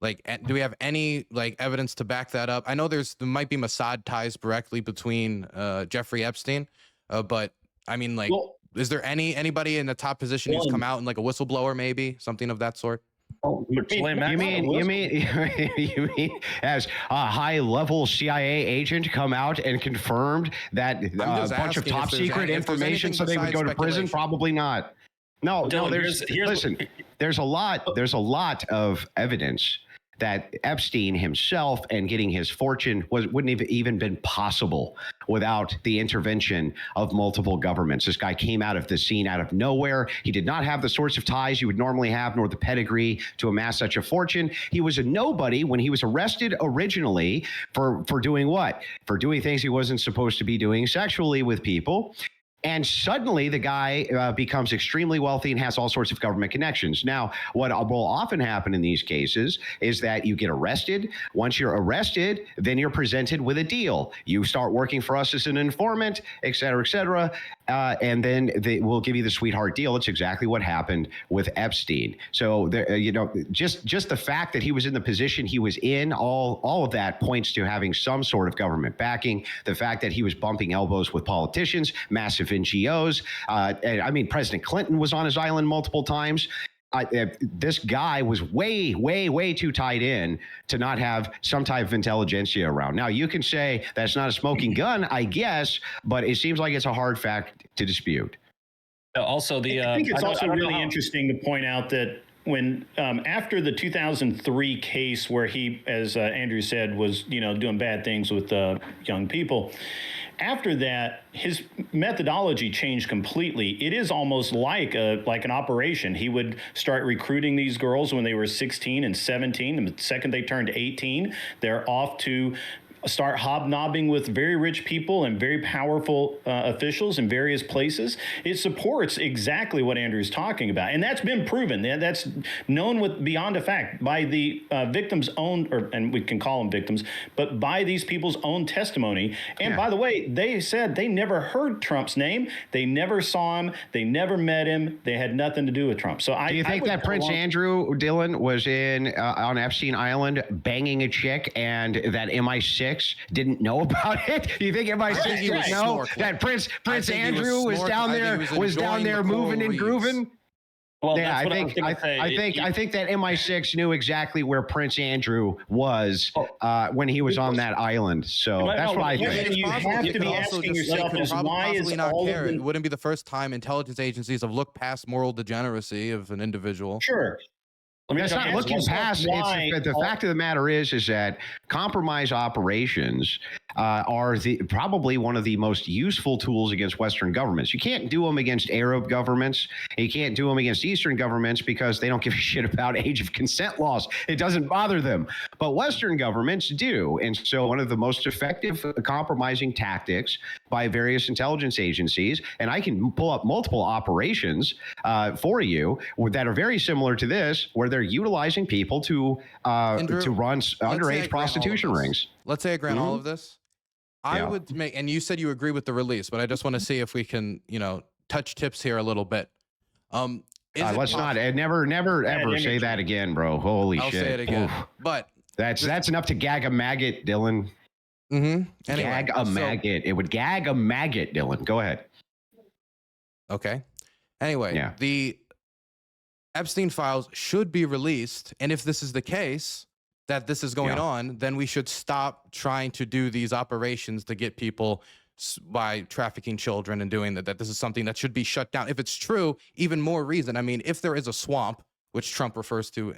S3: like, do we have any like evidence to back that up? I know there might be Mossad ties directly between Jeffrey Epstein, but I mean, like, is there anybody in the top position who's come out and like a whistleblower, maybe something of that sort?
S10: You mean as a high-level CIA agent come out and confirmed that a bunch of top secret information so they would go to prison? Probably not. No, there's a lot of evidence that Epstein himself and getting his fortune wouldn't have even been possible without the intervention of multiple governments. This guy came out of the scene out of nowhere. He did not have the sorts of ties you would normally have, nor the pedigree to amass such a fortune. He was a nobody when he was arrested originally for doing what? For doing things he wasn't supposed to be doing sexually with people. And suddenly the guy becomes extremely wealthy and has all sorts of government connections. Now, what will often happen in these cases is that you get arrested. Once you're arrested, then you're presented with a deal. You start working for us as an informant, et cetera, and then we'll give you the sweetheart deal. It's exactly what happened with Epstein. So, just the fact that he was in the position he was in, all of that points to having some sort of government backing. The fact that he was bumping elbows with politicians, massive NGOs. President Clinton was on his island multiple times. This guy was way too tied in to not have some type of intelligentsia around. Now, you can say that's not a smoking gun, I guess, but it seems like it's a hard fact to dispute.
S4: Also,
S7: I think it's also really interesting to point out that when after the 2003 case where he, as Andrew said, was doing bad things with young people, after that, his methodology changed completely. It is almost like an operation. He would start recruiting these girls when they were 16 and 17. And the second they turned 18, they're off to start hobnobbing with very rich people and very powerful officials in various places. It supports exactly what Andrew's talking about. And that's been proven. That's known beyond a fact by the victims' own, and we can call them victims, but by these people's own testimony. And by the way, they said they never heard Trump's name. They never saw him. They never met him. They had nothing to do with Trump. So
S10: do you think that Prince Andrew, Dylan, was on Epstein Island banging a chick and that MI6 didn't know about it? Do you think MI6 didn't know that Prince Andrew was down there moving and grooving?
S4: Well,
S10: yeah, I think that MI6 knew exactly where Prince Andrew was when he was on that island. So that's what I think.
S7: You have to be asking yourself, why is all of
S3: it wouldn't be the first time intelligence agencies have looked past moral degeneracy of an individual.
S7: Sure.
S10: That's not looking past. The fact of the matter is that compromise operations are probably one of the most useful tools against Western governments. You can't do them against Arab governments. You can't do them against Eastern governments because they don't give a shit about age of consent laws. It doesn't bother them. But Western governments do. And so one of the most effective compromising tactics by various intelligence agencies, and I can pull up multiple operations for you that are very similar to this, where they're utilizing people to run underage prostitution rings.
S3: Let's say I grant all of this. I would make, and you said you agree with the release, but I just want to see if we can, touch tips here a little bit.
S10: Let's not. Never ever say that again, bro. Holy shit.
S3: I'll say it again. Oof. But
S10: that's enough to gag a maggot, Dylan.
S3: Mm-hmm.
S10: Anyway, gag a maggot. It would gag a maggot, Dylan. Go ahead.
S3: Okay. Anyway, the Epstein files should be released, and if this is the case that this is going on, then we should stop trying to do these operations to get people by trafficking children and doing that this is something that should be shut down. If it's true, even more reason. I mean, if there is a swamp, which Trump refers to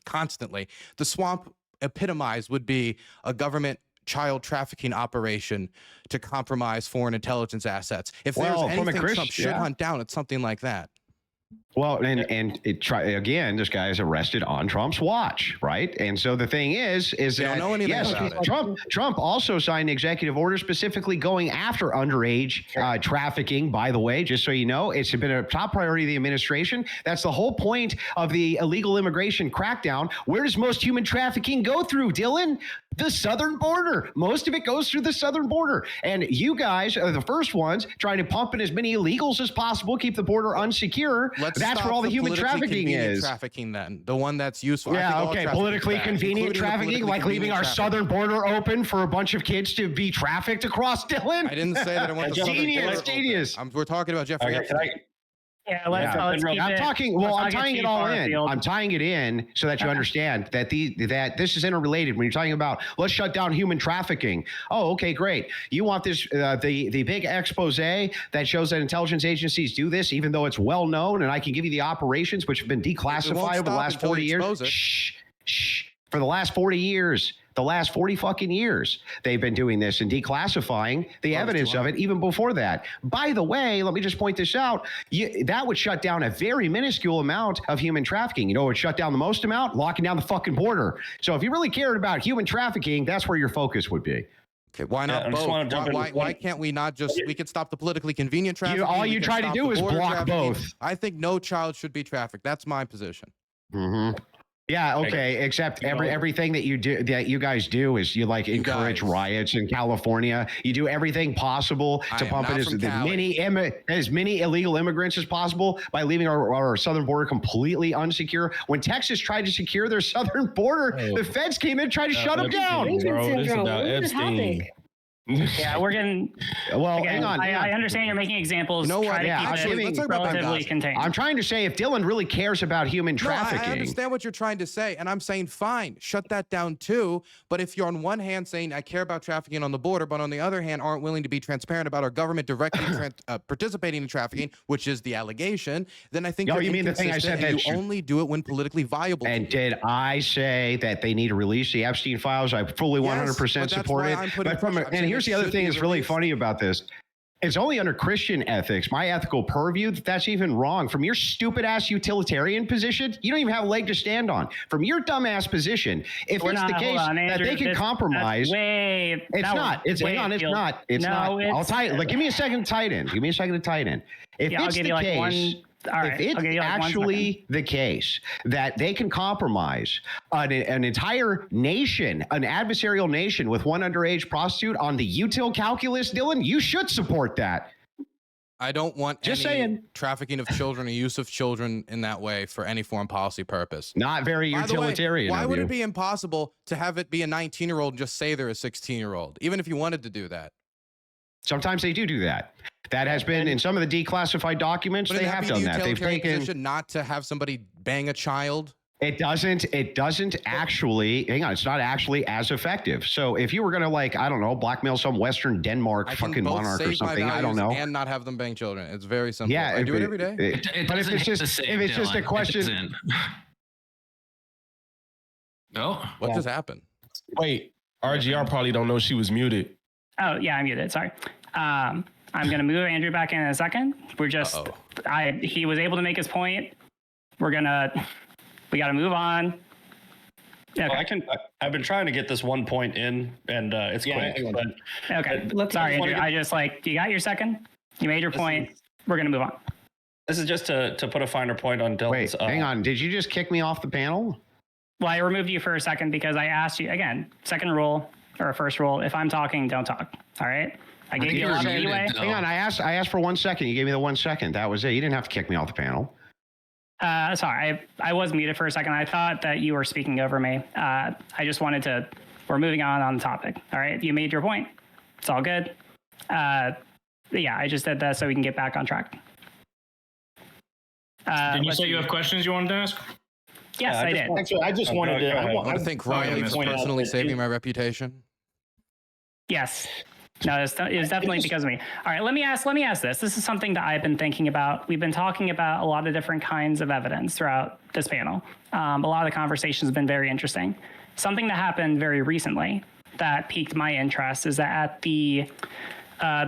S3: constantly, the swamp epitomized would be a government child trafficking operation to compromise foreign intelligence assets. If there's anything Trump should hunt down, it's something like that.
S10: Well, again, this guy is arrested on Trump's watch, right? And so the thing is that
S3: don't know anything about it.
S10: Trump also signed executive orders specifically going after underage trafficking. By the way, just so you know, it's been a top priority of the administration. That's the whole point of the illegal immigration crackdown. Where does most human trafficking go through, Dylan? The southern border. Most of it goes through the southern border. And you guys are the first ones trying to pump in as many illegals as possible, keep the border unsecure. That's where all the human trafficking is.
S3: Trafficking, then the one that's useful.
S10: Yeah, okay. Politically convenient trafficking, like leaving our southern border open for a bunch of kids to be trafficked across, Dylan.
S3: I didn't say that I want the
S10: genius.
S3: We're talking about Jeffery.
S2: Yeah, let's keep
S10: I'm tying it all in. I'm tying it in so that you understand that that this is interrelated. When you're talking about let's shut down human trafficking. Oh, okay, great. You want this the big expose that shows that intelligence agencies do this, even though it's well known, and I can give you the operations which have been declassified over the last 40 years. Shh. For the last 40 years, the last 40 fucking years, they've been doing this and declassifying the evidence of it even before that. By the way, let me just point this out. That would shut down a very minuscule amount of human trafficking. You know what would shut down the most amount? Locking down the fucking border. So if you really cared about human trafficking, that's where your focus would be.
S3: Okay, why not both? Why can't we not just, we could stop the politically convenient trafficking?
S10: All you try to do is block both.
S3: I think no child should be trafficked. That's my position.
S10: Mm-hmm. Yeah, okay, except everything that you guys do is you like encourage riots in California. You do everything possible to pump in as many illegal immigrants as possible by leaving our southern border completely unsecure. When Texas tried to secure their southern border, the feds came in and tried to shut them down.
S8: Bro, this is about Epstein.
S2: Yeah, we're getting.
S10: Well,
S2: again,
S10: hang on.
S2: I understand you're making examples.
S3: No,
S2: try to keep it relatively contained.
S10: I'm trying to say if Dylan really cares about human trafficking.
S3: I understand what you're trying to say, and I'm saying fine, shut that down too. But if you're on one hand saying I care about trafficking on the border, but on the other hand aren't willing to be transparent about our government directly participating in trafficking, which is the allegation, then I think
S10: you mean the thing I said that
S3: you only do it when politically viable.
S10: And did I say that they need to release the Epstein files? I fully 100% support it. And here's the other thing that's really funny about this. It's only under Christian ethics, my ethical purview, that's even wrong. From your stupid ass utilitarian position, you don't even have a leg to stand on. From your dumb ass position, if it's the case that they can compromise, it's not. I'll tie it. Like, give me a second to tie it in. Give me a second to tie it in. If it's the case. If it's actually the case that they can compromise an entire nation, an adversarial nation with one underage prostitute on the util calculus, Dylan, you should support that.
S3: I don't want trafficking of children or use of children in that way for any foreign policy purpose.
S10: Not very utilitarian.
S3: Why would it be impossible to have it be a 19-year-old and just say they're a 16-year-old, even if you wanted to do that?
S10: Sometimes they do that. That has been in some of the declassified documents. They have done that. They've taken
S3: not to have somebody bang a child.
S10: It doesn't actually. Hang on. It's not actually as effective. So if you were going to, like, I don't know, blackmail some Western Denmark fucking monarch or something, I don't know,
S3: and not have them bang children. It's very simple.
S10: Yeah,
S3: I do it every day.
S10: But if it's just a question.
S9: No.
S3: What just happened?
S8: Wait, RGR probably don't know she was muted.
S2: Oh yeah, I'm muted. Sorry. I'm gonna move Andrew back in a second. We're just, he was able to make his point. We gotta move on.
S4: Okay. Well, I've been trying to get this 1 point in, and it's quick. But
S2: okay. Sorry, Andrew. I just you got your second. You made your point. We're gonna move on.
S4: This is just to put a finer point on Dylan's.
S10: Wait, hang on. Did you just kick me off the panel?
S2: Well, I removed you for a second because I asked you again. Second rule or first rule: if I'm talking, don't talk. All right. I gave you a lot of leeway.
S10: Hang on, I asked for 1 second. You gave me the 1 second. That was it. You didn't have to kick me off the panel.
S2: Sorry, I was muted for a second. I thought that you were speaking over me. I just wanted to. We're moving on the topic. All right, you made your point. It's all good. Yeah, I just did that so we can get back on track.
S6: Did you say you have questions you wanted to ask?
S2: Yes, I did.
S7: Actually, I just wanted to.
S3: I want to thank Riley for personally saving my reputation.
S2: Yes. No, it was definitely because of me. All right, let me ask this. This is something that I've been thinking about. We've been talking about a lot of different kinds of evidence throughout this panel. A lot of the conversation has been very interesting. Something that happened very recently that piqued my interest is that at the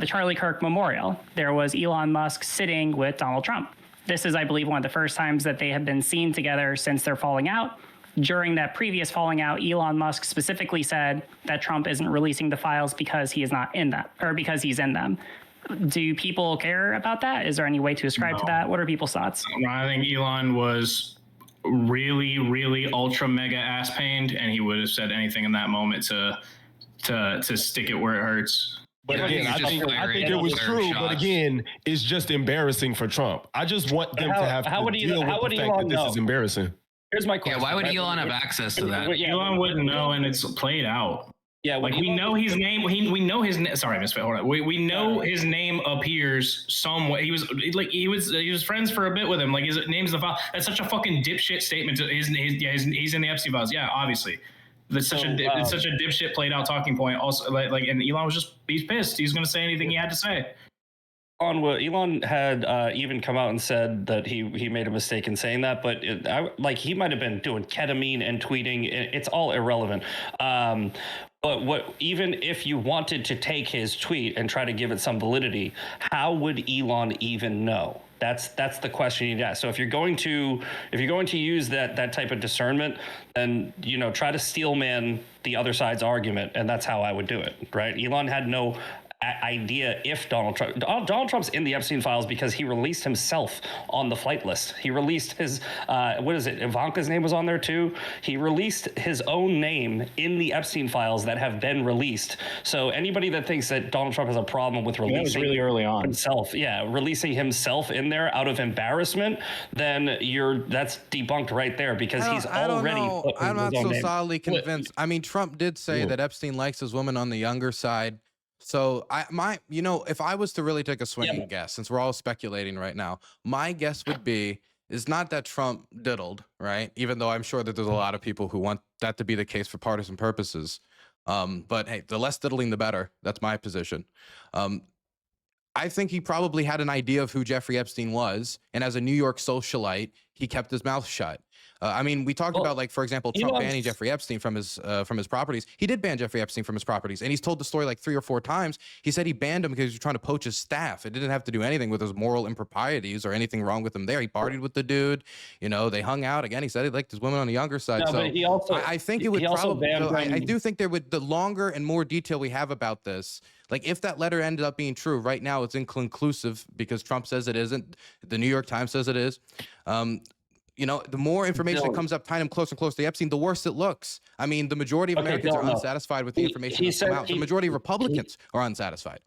S2: Charlie Kirk Memorial, there was Elon Musk sitting with Donald Trump. This is, I believe, one of the first times that they have been seen together since their falling out. During that previous falling out, Elon Musk specifically said that Trump isn't releasing the files because he is not in that, or because he's in them. Do people care about that? Is there any way to ascribe to that? What are people's thoughts?
S6: I think Elon was really, really ultra mega ass pained, and he would have said anything in that moment to stick it where it hurts.
S8: But again, I think it was true. But again, it's just embarrassing for Trump. I just want them to have to deal with the fact that this is embarrassing.
S4: Here's my question.
S9: Yeah, why would Elon have access to that?
S6: Elon wouldn't know, and it's played out.
S4: Yeah,
S6: like we know his name. We know his name. Sorry, misspelled. Hold on. We know his name appears somewhere. He was friends for a bit with him. Like his name's the file. That's such a fucking dipshit statement. He's in the Epstein files. Yeah, obviously. It's such a dipshit played out talking point. Also, and Elon was he's pissed. He's gonna say anything he had to say.
S4: Elon had even come out and said that he made a mistake in saying that, but he might have been doing ketamine and tweeting. It's all irrelevant. But even if you wanted to take his tweet and try to give it some validity, how would Elon even know? That's the question you'd ask. So if you're going to use that type of discernment, then try to steelman the other side's argument, and that's how I would do it, right? Elon had no idea if Donald Trump's in the Epstein files because he released himself on the flight list. He released his Ivanka's name was on there too. He released his own name in the Epstein files that have been released. So anybody that thinks that Donald Trump has a problem with releasing
S7: that was really early on
S4: releasing himself in there out of embarrassment, then that's debunked right there because he's already.
S3: I'm not so solidly convinced. I mean, Trump did say that Epstein likes his women on the younger side. So if I was to really take a swinging guess, since we're all speculating right now, my guess would be is not that Trump diddled, right? Even though I'm sure that there's a lot of people who want that to be the case for partisan purposes. But hey, the less diddling, the better. That's my position. I think he probably had an idea of who Jeffrey Epstein was, and as a New York socialite, he kept his mouth shut. I mean, we talked about, like, for example, Trump banning Jeffrey Epstein from his properties. He did ban Jeffrey Epstein from his properties, and he's told the story like 3 or 4 times. He said he banned him because he was trying to poach his staff. It didn't have to do anything with his moral improprieties or anything wrong with him there. He partied with the dude. They hung out. Again, he said he liked his women on the younger side.
S4: No,
S3: so
S4: but he also,
S3: I think it would probably. I do think there would, the longer and more detail we have about this, like if that letter ended up being true, right now it's inconclusive because Trump says it isn't. The New York Times says it is. The more information that comes up, tying him closer and closer to Epstein, the worse it looks. I mean, the majority of Americans are unsatisfied with the information that's come out. The majority of Republicans are unsatisfied.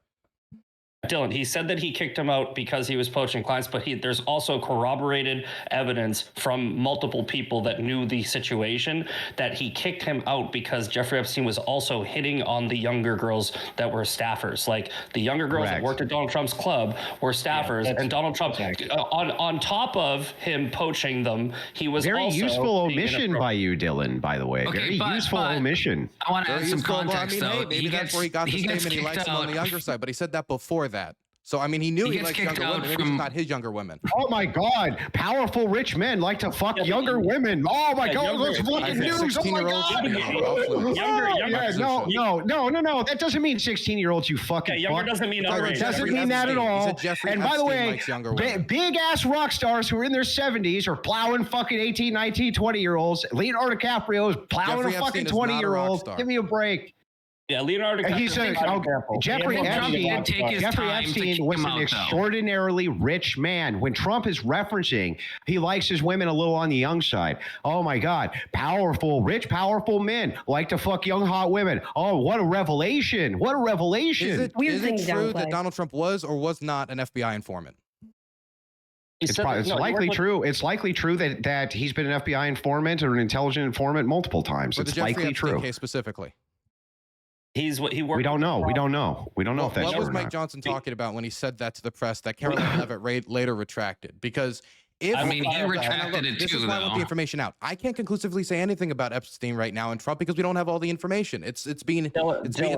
S4: Dylan, he said that he kicked him out because he was poaching clients, but there's also corroborated evidence from multiple people that knew the situation that he kicked him out because Jeffrey Epstein was also hitting on the younger girls that were staffers. Like the younger girls that worked at Donald Trump's club were staffers, and Donald Trump, on top of him poaching them, he was
S10: very
S4: also
S10: useful omission by you, Dylan. By the way, very useful omission.
S9: I want to add some context, though.
S3: Maybe that's where he got the statement he likes him on the younger side, but he said that before that. So, I mean, he knew he liked younger women. Maybe it's not his younger women.
S10: Oh, my God. Powerful rich men like to fuck younger women. Oh, my God. That's fucking news. Oh, my God. No. That doesn't mean 16-year-olds, you fucking
S4: younger doesn't mean underage.
S10: It doesn't mean that at all. And by the way, big-ass rock stars who are in their 70s are plowing fucking 18, 19, 20-year-olds. Leonardo DiCaprio is plowing a fucking 20-year-old. Give me a break.
S4: Yeah, Leonardo DiCaprio.
S10: He said, Jeffrey Epstein was an extraordinarily rich man. When Trump is referencing, he likes his women a little on the young side. Oh my God, rich, powerful men like to fuck young, hot women. Oh, what a revelation! What a revelation!
S3: Is it true that Donald Trump was or was not an FBI informant?
S10: It's likely true. It's likely true that he's been an FBI informant or an intelligence informant multiple times. It's likely true.
S3: Case specifically.
S10: We don't know. We don't know if that's true.
S3: What was Mike Johnson talking about when he said that to the press that Caroline Leavitt later retracted? Because he retracted it too. This is why I want the information out. I can't conclusively say anything about Epstein right now and Trump because we don't have all the information. It's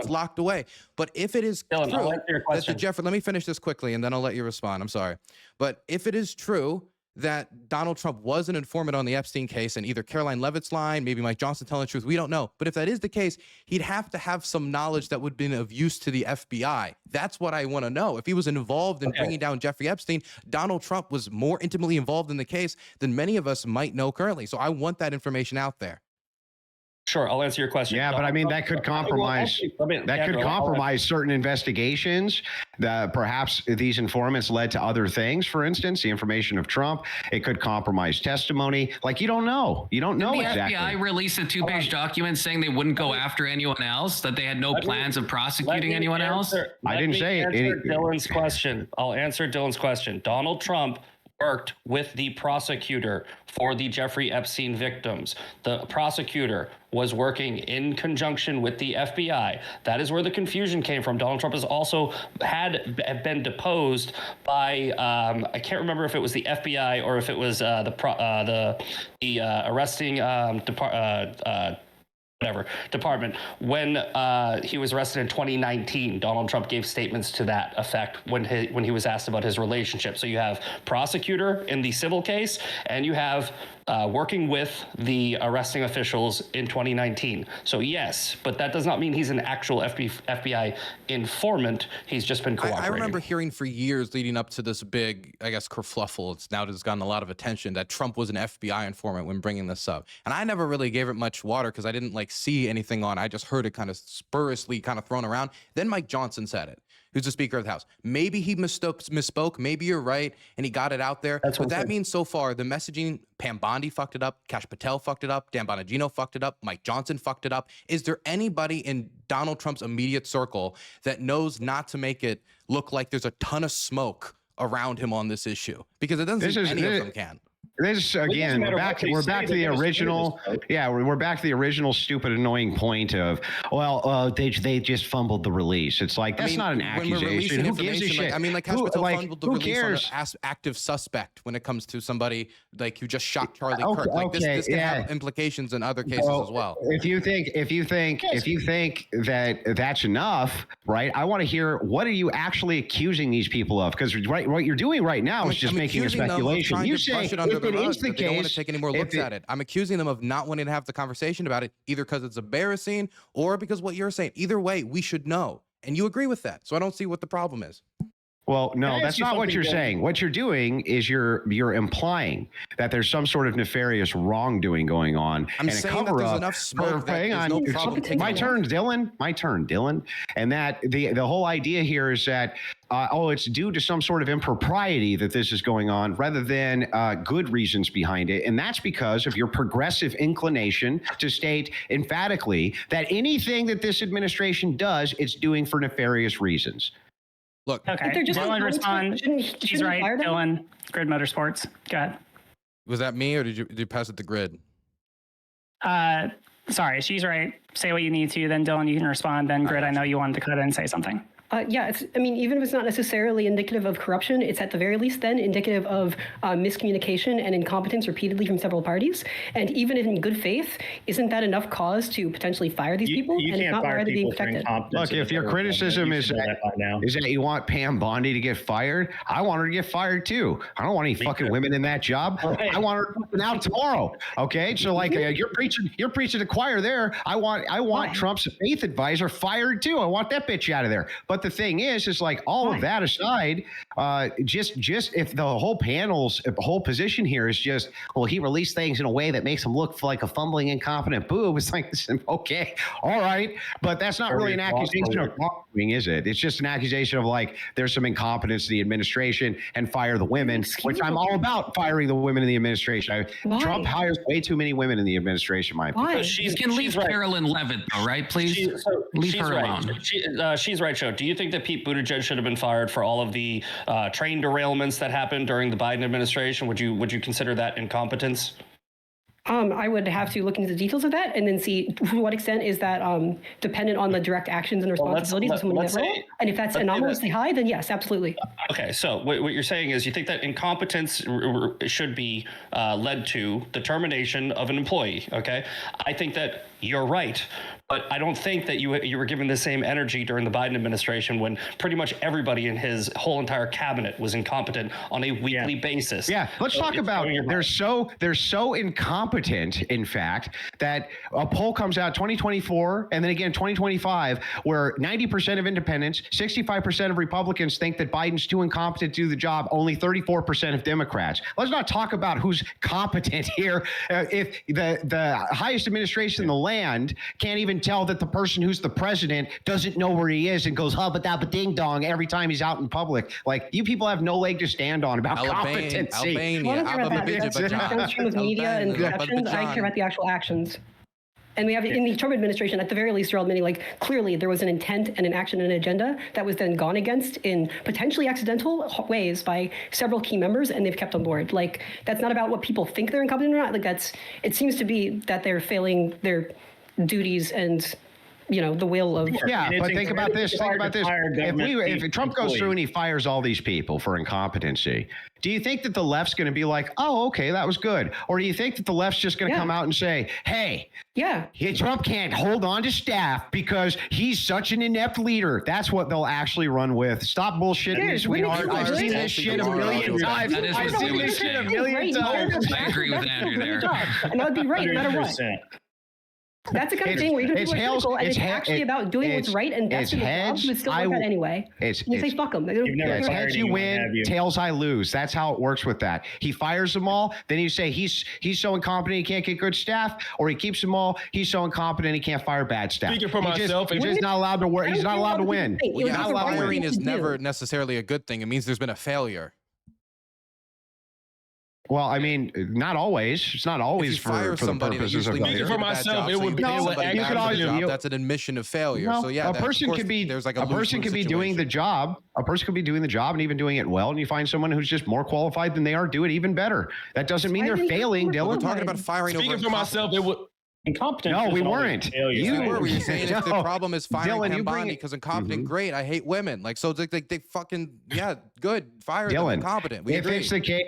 S3: locked away. But if it is true that Jeffrey, let me finish this quickly and then I'll let you respond. I'm sorry, but if it is true that Donald Trump was an informant on the Epstein case and either Caroline Leavitt's lying, maybe Mike Johnson telling the truth, we don't know. But if that is the case, he'd have to have some knowledge that would have been of use to the FBI. That's what I want to know. If he was involved in bringing down Jeffrey Epstein, Donald Trump was more intimately involved in the case than many of us might know currently. So I want that information out there.
S4: Sure, I'll answer your question.
S10: Yeah, but I mean that could compromise. That could compromise certain investigations. Perhaps these informants led to other things. For instance, the information of Trump. It could compromise testimony. Like you don't know. You don't know exactly.
S9: The FBI released a 2-page document saying they wouldn't go after anyone else. That they had no plans of prosecuting anyone else.
S10: I didn't say it.
S4: Dylan's question. I'll answer Dylan's question. Donald Trump worked with the prosecutor for the Jeffrey Epstein victims. The prosecutor was working in conjunction with the FBI. That is where the confusion came from. Donald Trump has also had been deposed by I can't remember if it was the FBI or if it was the arresting whatever department. When he was arrested in 2019, Donald Trump gave statements to that effect when he was asked about his relationship. So you have prosecutor in the civil case, and you have working with the arresting officials in 2019. So yes, but that does not mean he's an actual FBI informant. He's just been cooperating.
S3: I remember hearing for years leading up to this big, I guess, kerfluffle. It's now just gotten a lot of attention that Trump was an FBI informant when bringing this up. And I never really gave it much water because I didn't see anything on it. I just heard it kind of spuriously kind of thrown around. Then Mike Johnson said it, who's the Speaker of the House. Maybe he misspoke. Maybe you're right, and he got it out there. But that means so far, the messaging, Pam Bondi fucked it up, Kash Patel fucked it up, Dan Bongino fucked it up, Mike Johnson fucked it up. Is there anybody in Donald Trump's immediate circle that knows not to make it look like there's a ton of smoke around him on this issue? Because it doesn't seem any of them can.
S10: This again, we're back to the original. Yeah, we're back to the original stupid, annoying point of, they just fumbled the release. It's like that's not an accusation. Who gives a shit?
S3: Kash Patel fumbled the release on an active suspect when it comes to somebody who just shot Charlie Kirk. This can have implications in other cases as well.
S10: If you think that that's enough, right? I want to hear, what are you actually accusing these people of? Because what you're doing right now is just making a speculation. You say
S3: they don't want to take any more looks at it. I'm accusing them of not wanting to have the conversation about it, either because it's embarrassing or because what you're saying. Either way, we should know. And you agree with that. So I don't see what the problem is.
S10: Well, no, that's not what you're saying. What you're doing is you're implying that there's some sort of nefarious wrongdoing going on.
S3: I'm saying that there's enough smoke.
S10: Hang on.
S3: No problem.
S10: My turn, Dylan. And that the whole idea here is that it's due to some sort of impropriety that this is going on rather than good reasons behind it. And that's because of your progressive inclination to state emphatically that anything that this administration does, it's doing for nefarious reasons.
S3: Look,
S2: okay. Dylan, respond. She's right. Dylan, Grid Motorsports. Go ahead.
S3: Was that me, or did you pass it to Grid?
S2: Sorry, she's right. Say what you need to. Then Dylan, you can respond. Then Grid, I know you wanted to cut in and say something.
S5: Even if it's not necessarily indicative of corruption, it's at the very least then indicative of miscommunication and incompetence repeatedly from several parties. And even if in good faith, isn't that enough cause to potentially fire these people?
S7: You
S5: and
S7: can't
S5: not
S7: fire
S5: are they being
S7: people
S5: protected?
S10: Look, if your criticism is that you want Pam Bondi to get fired, I want her to get fired too. I don't want any fucking women in that job. Right. I want her out tomorrow. Okay, so you're preaching to the choir there. I want Trump's faith advisor fired too. I want that bitch out of there. But the thing is like all of that aside, just if the whole panel's whole position here is just, well, he released things in a way that makes him look like a fumbling, incompetent boob. It's like, okay, all right, but that's not really an accusation of wrongdoing, is it? It's just an accusation of like there's some incompetence in the administration and fire the women, which I'm all about firing the women in the administration. Trump hires way too many women in the administration, my opinion.
S9: You can leave Carolyn Levitt, though, right? Please leave her alone.
S4: She's right, Joe. Do you think that Pete Buttigieg should have been fired for all of the train derailments that happened during the Biden administration? Would you consider that incompetence?
S5: I would have to look into the details of that and then see to what extent is that dependent on the direct actions and responsibilities of someone in that role. And if that's anomalously high, then yes, absolutely.
S4: Okay, so what you're saying is you think that incompetence should be led to the termination of an employee. Okay, I think that you're right. But I don't think that you were given the same energy during the Biden administration when pretty much everybody in his whole entire cabinet was incompetent on a weekly basis.
S10: Yeah, let's talk about they're so incompetent, in fact, that a poll comes out 2024 and then again 2025 where 90% of independents, 65% of Republicans think that Biden's too incompetent to do the job, only 34% of Democrats. Let's not talk about who's competent here. If the highest administration in the land can't even tell that the person who's the president doesn't know where he is and goes hubba dabba ding dong every time he's out in public. Like, you people have no leg to stand on about competency.
S5: Downstream of media and perceptions, I care about the actual actions. And we have in the Trump administration, at the very least, they're admitting clearly there was an intent and an action and an agenda that was then gone against in potentially accidental ways by several key members, and they've kept on board. That's not about what people think they're incompetent or not. It seems to be that they're failing their duties and the will of.
S10: Yeah, but think about this. Think about this. If Trump goes through and he fires all these people for incompetency, do you think that the left's going to be like, oh, okay, that was good? Or do you think that the left's just going to come out and say, hey, Trump can't hold on to staff because he's such an inept leader? That's what they'll actually run with. Stop bullshitting me, sweetheart. I've seen this shit a million times. I've seen this shit a million times.
S9: I agree with Andrew there.
S5: And that would be right no matter what. That's the kind of thing where you're going to be critical, and it's actually about doing what's right and best in the job. You would still work that anyway. You say fuck them.
S10: It's heads you win, tails I lose. That's how it works with that. He fires them all. Then you say he's so incompetent he can't get good staff, or he keeps them all. He's so incompetent he can't fire bad staff.
S8: Speaking for myself,
S10: he's just not allowed to work. He's not allowed to win.
S3: Firing is never necessarily a good thing. It means there's been a failure.
S10: Well, I mean, not always. It's not always for the purposes of
S8: speaking for myself. It would be
S3: that's an admission of failure.
S10: No,
S3: so yeah,
S10: a person could be doing the job. A person could be doing the job and even doing it well, and you find someone who's just more qualified than they are, do it even better. That doesn't mean they're failing, Dylan.
S3: We're talking about firing.
S8: Speaking for myself, it would.
S7: Incompetent.
S10: No, we weren't.
S3: You were. You're saying if the problem is firing Pambani because incompetent, great. I hate women. Like so, they fucking good. Fire them, incompetent. We agree.
S10: It's the case.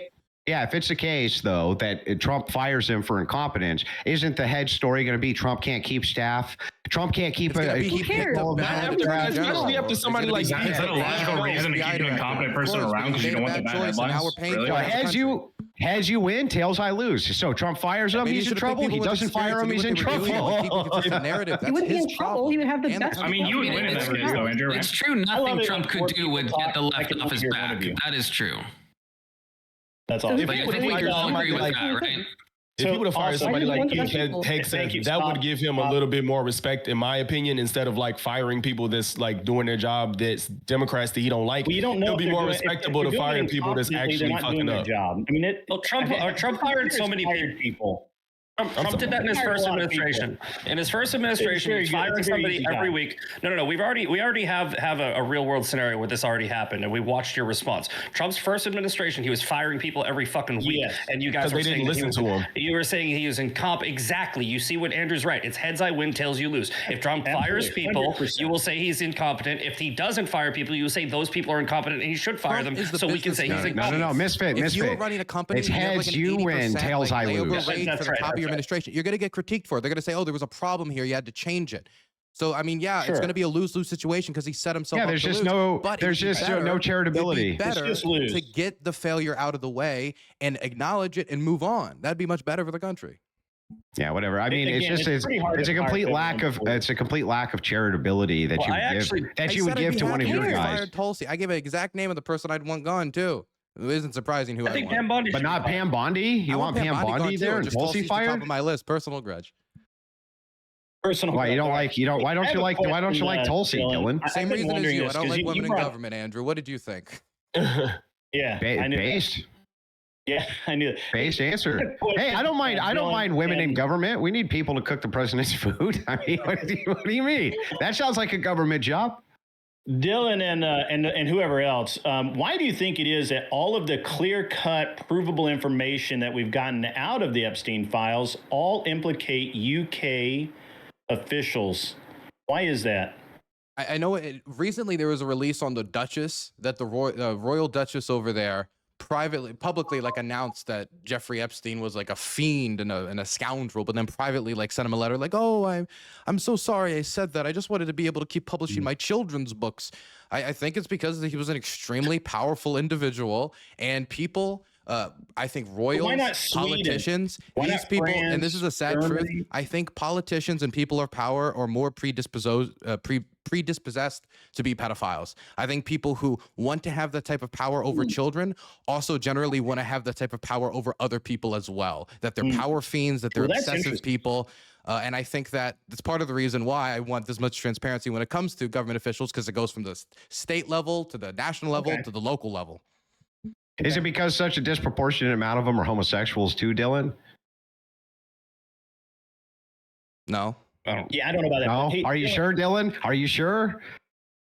S10: Yeah, if it's the case, though, that Trump fires him for incompetence, isn't the head story going to be Trump can't keep staff? Trump can't keep
S8: people especially after somebody like that.
S6: Is that a logical reason to keep an incompetent person around because you don't want the bad headlines?
S10: Heads you win, tails I lose. So Trump fires him, he's in trouble. He doesn't fire him, he's in trouble.
S3: He
S5: wouldn't be in trouble. He would have the best.
S6: I mean, you would win in that case, though, Andrew.
S9: It's true. Nothing Trump could do would get the left off his back. That is true.
S7: That's all.
S9: But I think we all agree with that, right?
S8: If he would have fired somebody like Hegseth, that would give him a little bit more respect, in my opinion, instead of like firing people that's like doing their job that's Democrats that he don't like.
S7: Well, you don't know.
S8: It'll be more respectable to fire people that's actually fucking up.
S7: I mean,
S4: Trump fired so many people. Trump did that in his first administration. In his first administration, he's firing somebody every week. No. We already have a real world scenario where this already happened, and we watched your response. Trump's first administration, he was firing people every fucking week, and you guys were saying listen to him. You were saying he was incompetent. Exactly. You see what Andrew's right. It's heads I win, tails you lose. If Trump fires people, 100%. You will say he's incompetent. If he doesn't fire people, you will say those people are incompetent, and he should fire them. So we can say he's incompetent.
S10: No, misfit.
S3: If you were running a company,
S10: it's heads you win, tails I lose.
S3: Administration, you're going to get critiqued for it. They're going to say, oh, there was a problem here, you had to change it. So I mean, it's going to be a lose-lose situation because he set himself up
S10: there's
S3: to
S10: just
S3: lose.
S10: no
S3: But
S10: there's just no charitability.
S3: It'd be better to get the failure out of the way and acknowledge it and move on. That'd be much better for the country.
S10: Yeah, whatever. I mean, it's a complete lack of charitability that you would give to one of your guys.
S3: Fired Tulsi. I gave an exact name of the person I'd want gone too. It isn't surprising who I think
S4: Pam Bondi,
S10: but not Pam Bondi. You want Pam Bondi there and Tulsi fired?
S3: Top of my list. Personal grudge.
S10: Why you don't like Why don't you like Tulsi, Dylan?
S3: Same reason as you. I don't like women in government, Andrew. What did you think?
S10: Based.
S7: Yeah, I knew that.
S10: Based answer. Hey, I don't mind women in government. We need people to cook the president's food. I mean, what do you mean? That sounds like a government job.
S7: Dylan and whoever else, why do you think it is that all of the clear-cut, provable information that we've gotten out of the Epstein files all implicate UK officials? Why is that?
S3: I know recently there was a release on the Duchess that the Royal Duchess over there publicly announced that Jeffrey Epstein was like a fiend and a scoundrel, but then privately sent him a letter oh, I'm so sorry I said that. I just wanted to be able to keep publishing my children's books. I think it's because he was an extremely powerful individual, and people, I think royals, politicians, these people, France, and this is a sad truth, I think politicians and people of power are more predispossessed to be pedophiles. I think people who want to have that type of power over children also generally want to have that type of power over other people as well, that they're power fiends, that they're obsessive people. And I think that that's part of the reason why I want this much transparency when it comes to government officials, because it goes from the state level to the national level to the local level.
S10: Is it because such a disproportionate amount of them are homosexuals too, Dylan?
S3: No.
S7: Yeah, I don't know about that.
S10: No? Are you sure, Dylan? Are you sure?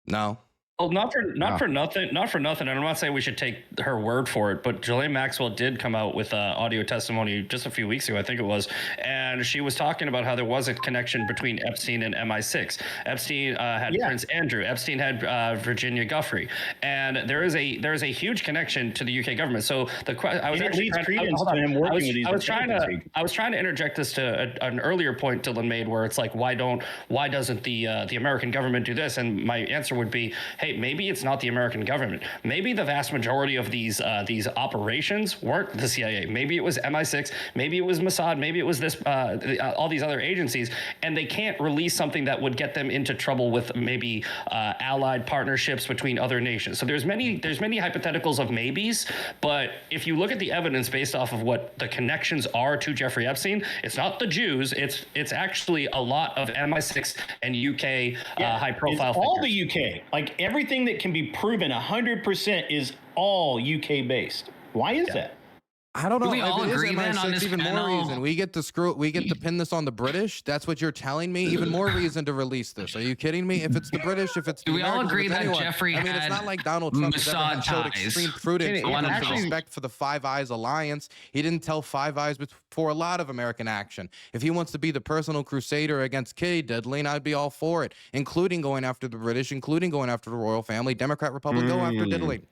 S3: No.
S4: Well, not for nothing, and I'm not saying we should take her word for it, but Ghislaine Maxwell did come out with audio testimony just a few weeks ago, I think it was, and she was talking about how there was a connection between Epstein and MI6. Epstein had Prince Andrew. Epstein had Virginia Giuffre, and there is a huge connection to the UK government. So I was trying to interject this to an earlier point Dylan made, where it's like, why doesn't the American government do this? And my answer would be, hey, maybe it's not the American government. Maybe the vast majority of these operations weren't the CIA. Maybe it was MI6. Maybe it was Mossad. Maybe it was all these other agencies, and they can't release something that would get them into trouble with maybe allied partnerships between other nations. So there's many hypotheticals of maybes, but if you look at the evidence based off of what the connections are to Jeffrey Epstein, it's not the Jews. It's actually a lot of MI6 and UK high profile.
S7: All the UK, like everything that can be proven 100% is all UK based. Why is that?
S3: I don't know.
S9: Do we all agree then on this
S3: even
S9: panel?
S3: more reason. We get to pin this on the British. That's what you're telling me. Even more reason to release this. Are you kidding me? If it's the British, if it's the
S9: Do we all
S3: Americans,
S9: agree
S3: if it's
S9: that
S3: anyone.
S9: Jeffrey
S3: I mean, it's not like Donald Trump has ever showed extreme prudence and respect for the Five Eyes alliance. He didn't tell Five Eyes before a lot of American action. If he wants to be the personal crusader against Kitty Diddling, I'd be all for it, including going after the British, including going after the royal family. Democrat, Republic, go after Diddling.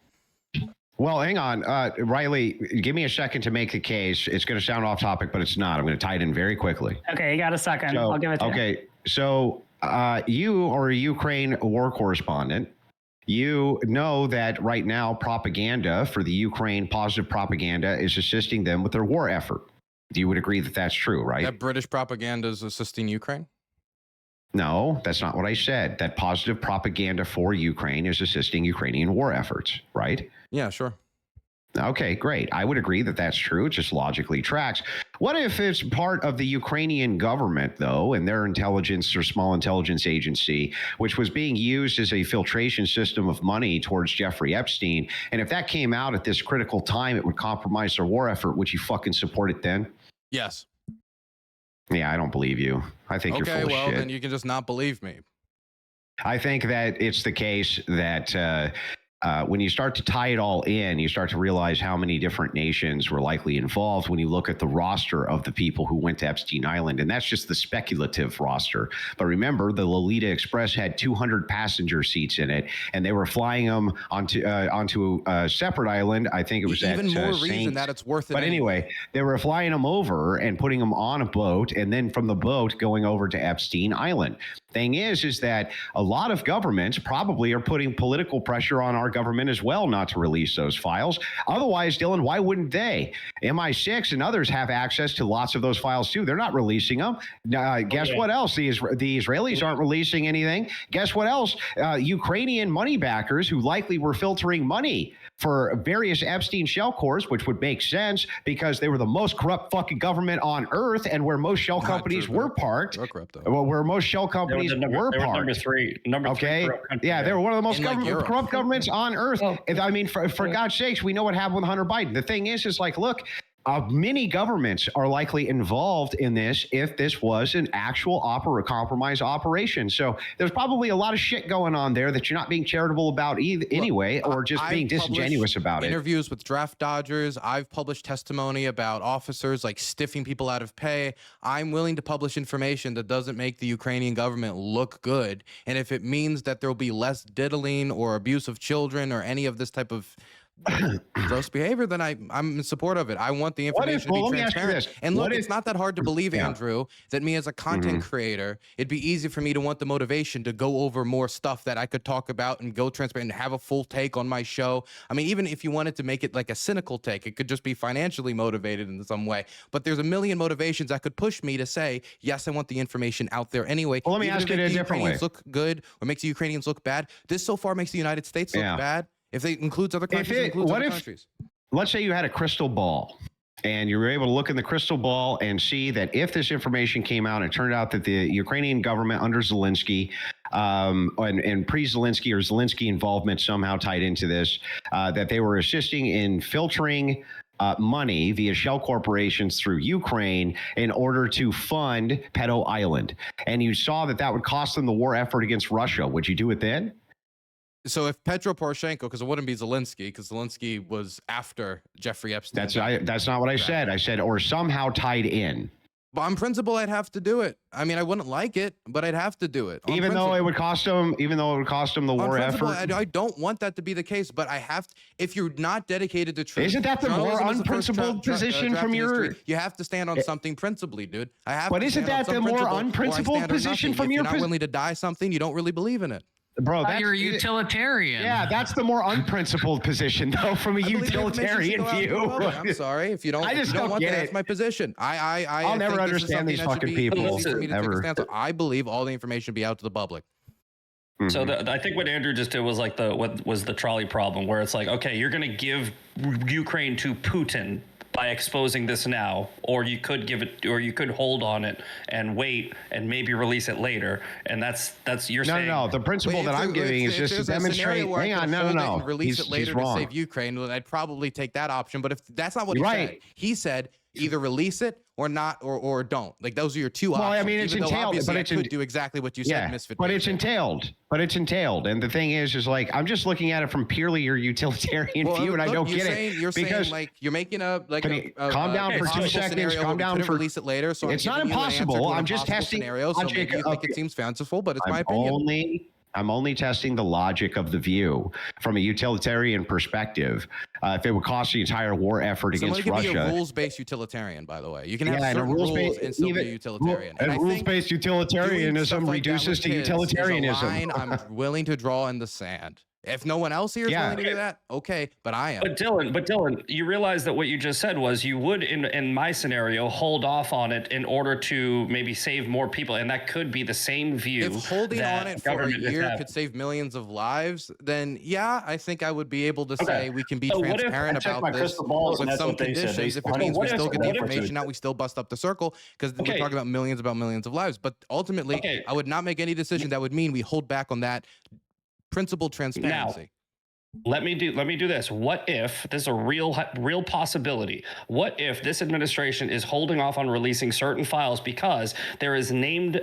S10: Well, hang on. Riley, give me a second to make the case. It's going to sound off topic, but it's not. I'm going to tie it in very quickly.
S2: Okay, you got a second. I'll give it to you.
S10: Okay, so you are a Ukraine war correspondent. You know that right now propaganda for the Ukraine, positive propaganda, is assisting them with their war effort. You would agree that that's true, right?
S3: That British propaganda is assisting Ukraine?
S10: No, that's not what I said. That positive propaganda for Ukraine is assisting Ukrainian war efforts, right?
S3: Yeah, sure.
S10: Okay, great. I would agree that that's true. It just logically tracks. What if it's part of the Ukrainian government, though, and their intelligence or small intelligence agency, which was being used as a filtration system of money towards Jeffrey Epstein? And if that came out at this critical time, it would compromise their war effort. Would you fucking support it then?
S3: Yes.
S10: Yeah, I don't believe you. I think you're full of shit.
S3: Okay, well, then you can just not believe me.
S10: I think that it's the case that when you start to tie it all in, you start to realize how many different nations were likely involved when you look at the roster of the people who went to Epstein Island. And that's just the speculative roster. But remember, the Lolita Express had 200 passenger seats in it, and they were flying them onto a separate island. I think it was
S3: even more reason that it's worth it.
S10: But anyway, they were flying them over and putting them on a boat, and then from the boat going over to Epstein Island. Thing is that a lot of governments probably are putting political pressure on our government as well not to release those files. Otherwise, Dylan, why wouldn't they? MI6 and others have access to lots of those files too. They're not releasing them. Guess what else? The Israelis aren't releasing anything. Guess what else? Ukrainian money backers who likely were filtering money for various Epstein shell corps, which would make sense because they were the most corrupt fucking government on earth, and where most shell companies were parked. Where most shell companies were parked.
S4: Number three.
S10: Okay. Yeah, they were one of the most corrupt governments on earth. I mean, for God's sakes, we know what happened with Hunter Biden. The thing is like, look, many governments are likely involved in this if this was an actual compromise operation. So there's probably a lot of shit going on there that you're not being charitable about anyway, or just being disingenuous about it.
S3: Interviews with draft dodgers. I've published testimony about officers like stiffing people out of pay. I'm willing to publish information that doesn't make the Ukrainian government look good. And if it means that there will be less diddling or abuse of children or any of this type of gross behavior, then I'm in support of it. I want the information to be transparent. And look, it's not that hard to believe, Andrew, that me as a content creator, it'd be easy for me to want the motivation to go over more stuff that I could talk about and go transparent and have a full take on my show. I mean, even if you wanted to make it like a cynical take, it could just be financially motivated in some way. But there's a million motivations that could push me to say, yes, I want the information out there anyway.
S10: Well, let me ask it a different way.
S3: Look good or makes the Ukrainians look bad. This so far makes the United States look bad. If it includes other countries, countries.
S10: Let's say you had a crystal ball and you were able to look in the crystal ball and see that if this information came out, it turned out that the Ukrainian government under Zelensky and pre-Zelensky or Zelensky involvement somehow tied into this, that they were assisting in filtering money via shell corporations through Ukraine in order to fund Pedo Island. And you saw that would cost them the war effort against Russia. Would you do it then?
S3: So if Petro Poroshenko, because it wouldn't be Zelensky, because Zelensky was after Jeffrey Epstein.
S10: That's not what I said. I said, or somehow tied in.
S3: But on principle, I'd have to do it. I mean, I wouldn't like it, but I'd have to do it.
S10: Even though it would cost them the war effort.
S3: I don't want that to be the case, but I have to. If you're not dedicated to truth,
S10: isn't that the more unprincipled position from your?
S3: History, you have to stand on something principally, dude. I have.
S10: But isn't that the more unprincipled position from your?
S3: If you're not willing to die something, you don't really believe in it.
S10: Bro,
S9: you're a utilitarian.
S10: Yeah, that's the more unprincipled position, though, from a utilitarian view.
S3: I'm sorry if you don't. I just don't want that. That's my position.
S10: I'll never understand these fucking people.
S3: I believe all the information should be out to the public.
S4: So I think what Andrew just did was like what was the trolley problem, where it's like, okay, you're going to give Ukraine to Putin by exposing this now, or you could give it, or you could hold on it and wait and maybe release it later. And that's you're saying.
S10: No. The principle that I'm giving is just to demonstrate. Hang on, no.
S3: Release it later to save Ukraine. I'd probably take that option. But if that's not what he said, he said either release it or not, or don't. Like those are your two options.
S10: Well, I mean, it's entailed, but it could
S3: do exactly what you said, Misfit.
S10: But it's entailed. And the thing is like I'm just looking at it from purely your utilitarian view, and I don't get it.
S3: You're saying like you're making a
S10: calm down for 2 seconds. Calm down for
S3: release it later. So
S10: it's not impossible. I'm just testing
S3: scenarios. So maybe you think it seems fanciful, but it's my opinion.
S10: I'm only testing the logic of the view from a utilitarian perspective. If it would cost the entire war effort against Russia.
S3: Be a rules-based utilitarian, by the way. You can have certain rules and still be a utilitarian.
S10: And rules-based utilitarianism reduces to utilitarianism.
S3: Line I'm willing to draw in the sand. If no one else here is willing to do that, okay, but I am.
S4: But Dylan, you realize that what you just said was you would, in my scenario, hold off on it in order to maybe save more people, and that could be the same view.
S3: If holding on it for a year could save millions of lives, then yeah, I think I would be able to say we can be transparent about this with some conditions. If it means we still get the information out, we still bust up the circle, because we're talking about millions of lives. But ultimately, I would not make any decision that would mean we hold back on that principled transparency.
S4: Let me do this. What if this is a real possibility? What if this administration is holding off on releasing certain files because there is named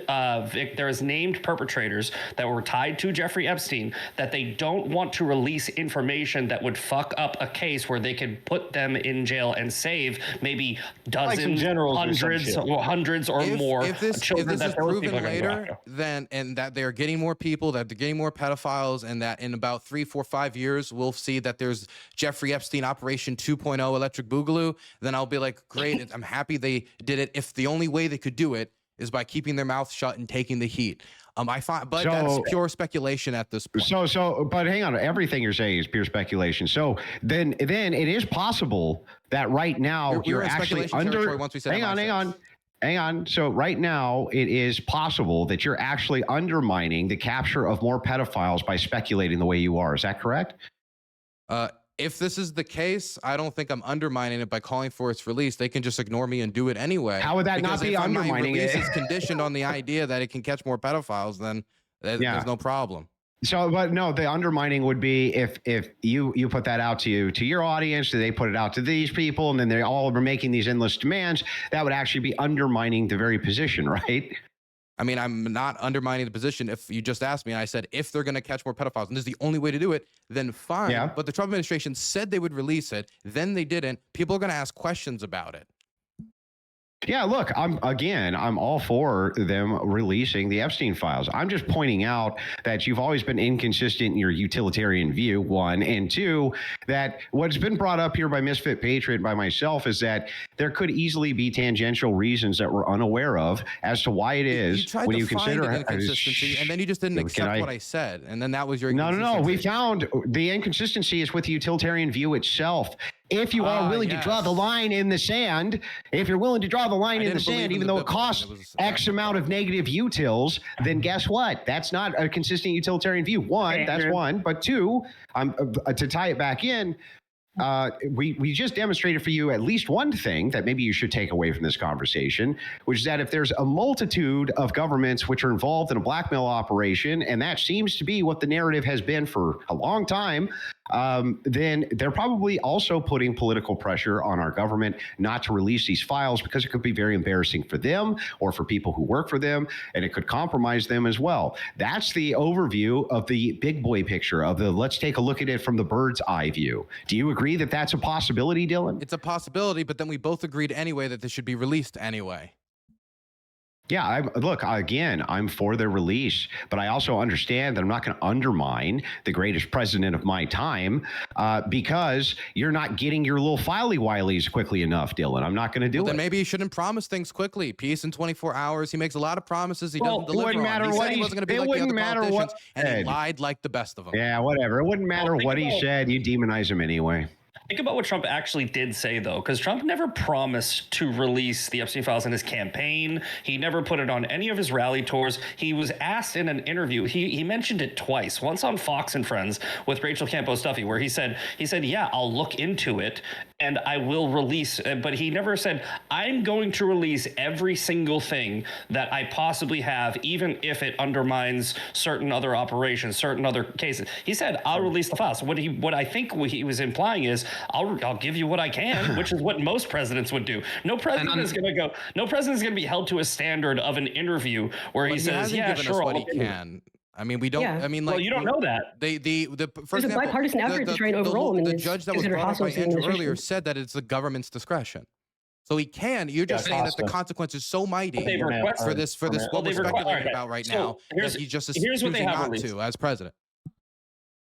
S4: perpetrators that were tied to Jeffrey Epstein that they don't want to release information that would fuck up a case where they could put them in jail and save maybe dozens, hundreds or more children.
S3: If this is proven later, then and that they're getting more people, that they're getting more pedophiles, and that in about 3, 4, 5 years we'll see that there's Jeffrey Epstein Operation 2.0 Electric Boogaloo, then I'll be like, great, I'm happy they did it. If the only way they could do it is by keeping their mouth shut and taking the heat. That's pure speculation at this point.
S10: But hang on, everything you're saying is pure speculation. So then it is possible that right now you're actually under. Hang on. So right now, it is possible that you're actually undermining the capture of more pedophiles by speculating the way you are. Is that correct?
S3: If this is the case, I don't think I'm undermining it by calling for its release. They can just ignore me and do it anyway.
S10: How would that not be undermining it?
S3: If my release is conditioned on the idea that it can catch more pedophiles, then there's no problem.
S10: So, but no, the undermining would be if you put that out to your audience, they put it out to these people, and then they all are making these endless demands. That would actually be undermining the very position, right?
S3: I mean, I'm not undermining the position. If you just asked me, and I said, if they're going to catch more pedophiles, and this is the only way to do it, then fine. Yeah. But the Trump administration said they would release it. Then they didn't. People are going to ask questions about it.
S10: Yeah, look, I'm all for them releasing the Epstein files. I'm just pointing out that you've always been inconsistent in your utilitarian view, one, and two, that what's been brought up here by Misfit Patriot, by myself, is that there could easily be tangential reasons that we're unaware of as to why it is
S3: when you consider inconsistency, and then you just didn't accept what I said, and then that was your
S10: No. We found the inconsistency is with the utilitarian view itself. If you are willing to draw the line in the sand, even though it costs X amount of negative utils, then guess what? That's not a consistent utilitarian view. One, that's one. But two, to tie it back in, we just demonstrated for you at least one thing that maybe you should take away from this conversation, which is that if there's a multitude of governments which are involved in a blackmail operation, and that seems to be what the narrative has been for a long time, then they're probably also putting political pressure on our government not to release these files because it could be very embarrassing for them or for people who work for them, and it could compromise them as well. That's the overview of the big boy picture of the let's take a look at it from the bird's eye view. Do you agree that that's a possibility, Dylan?
S3: It's a possibility, but then we both agreed anyway that this should be released anyway.
S10: Yeah, look, again, I'm for their release, but I also understand that I'm not going to undermine the greatest president of my time because you're not getting your little filey-wileys quickly enough, Dylan. I'm not going to do it.
S3: Then maybe he shouldn't promise things quickly. Peace in 24 hours. He makes a lot of promises he doesn't deliver
S10: wouldn't matter
S3: on. He
S10: what
S3: said he wasn't going to be like the other politicians, and he lied like the best of them.
S10: Yeah, whatever. It wouldn't matter what he said. You demonize him anyway.
S4: Think about what Trump actually did say, though, because Trump never promised to release the Epstein files in his campaign. He never put it on any of his rally tours. He was asked in an interview. He mentioned it twice, once on Fox and Friends with Rachel Campos-Duffy, where he said, yeah, I'll look into it and I will release. But he never said, I'm going to release every single thing that I possibly have, even if it undermines certain other operations, certain other cases. He said, I'll release the files. What I think he was implying is, I'll give you what I can, which is what most presidents would do. No president is going to be held to a standard of an interview where he says, yeah, sure,
S3: what he can. I mean, we don't.
S5: Yeah.
S3: I mean, like,
S4: well, you don't know that.
S5: There's a bipartisan effort to try and overrule him.
S3: The judge that was brought up by Andrew earlier said that it's the government's discretion. So he can. You're just saying that the consequence is so mighty for this what we're speculating about right now that he just is choosing not to as president.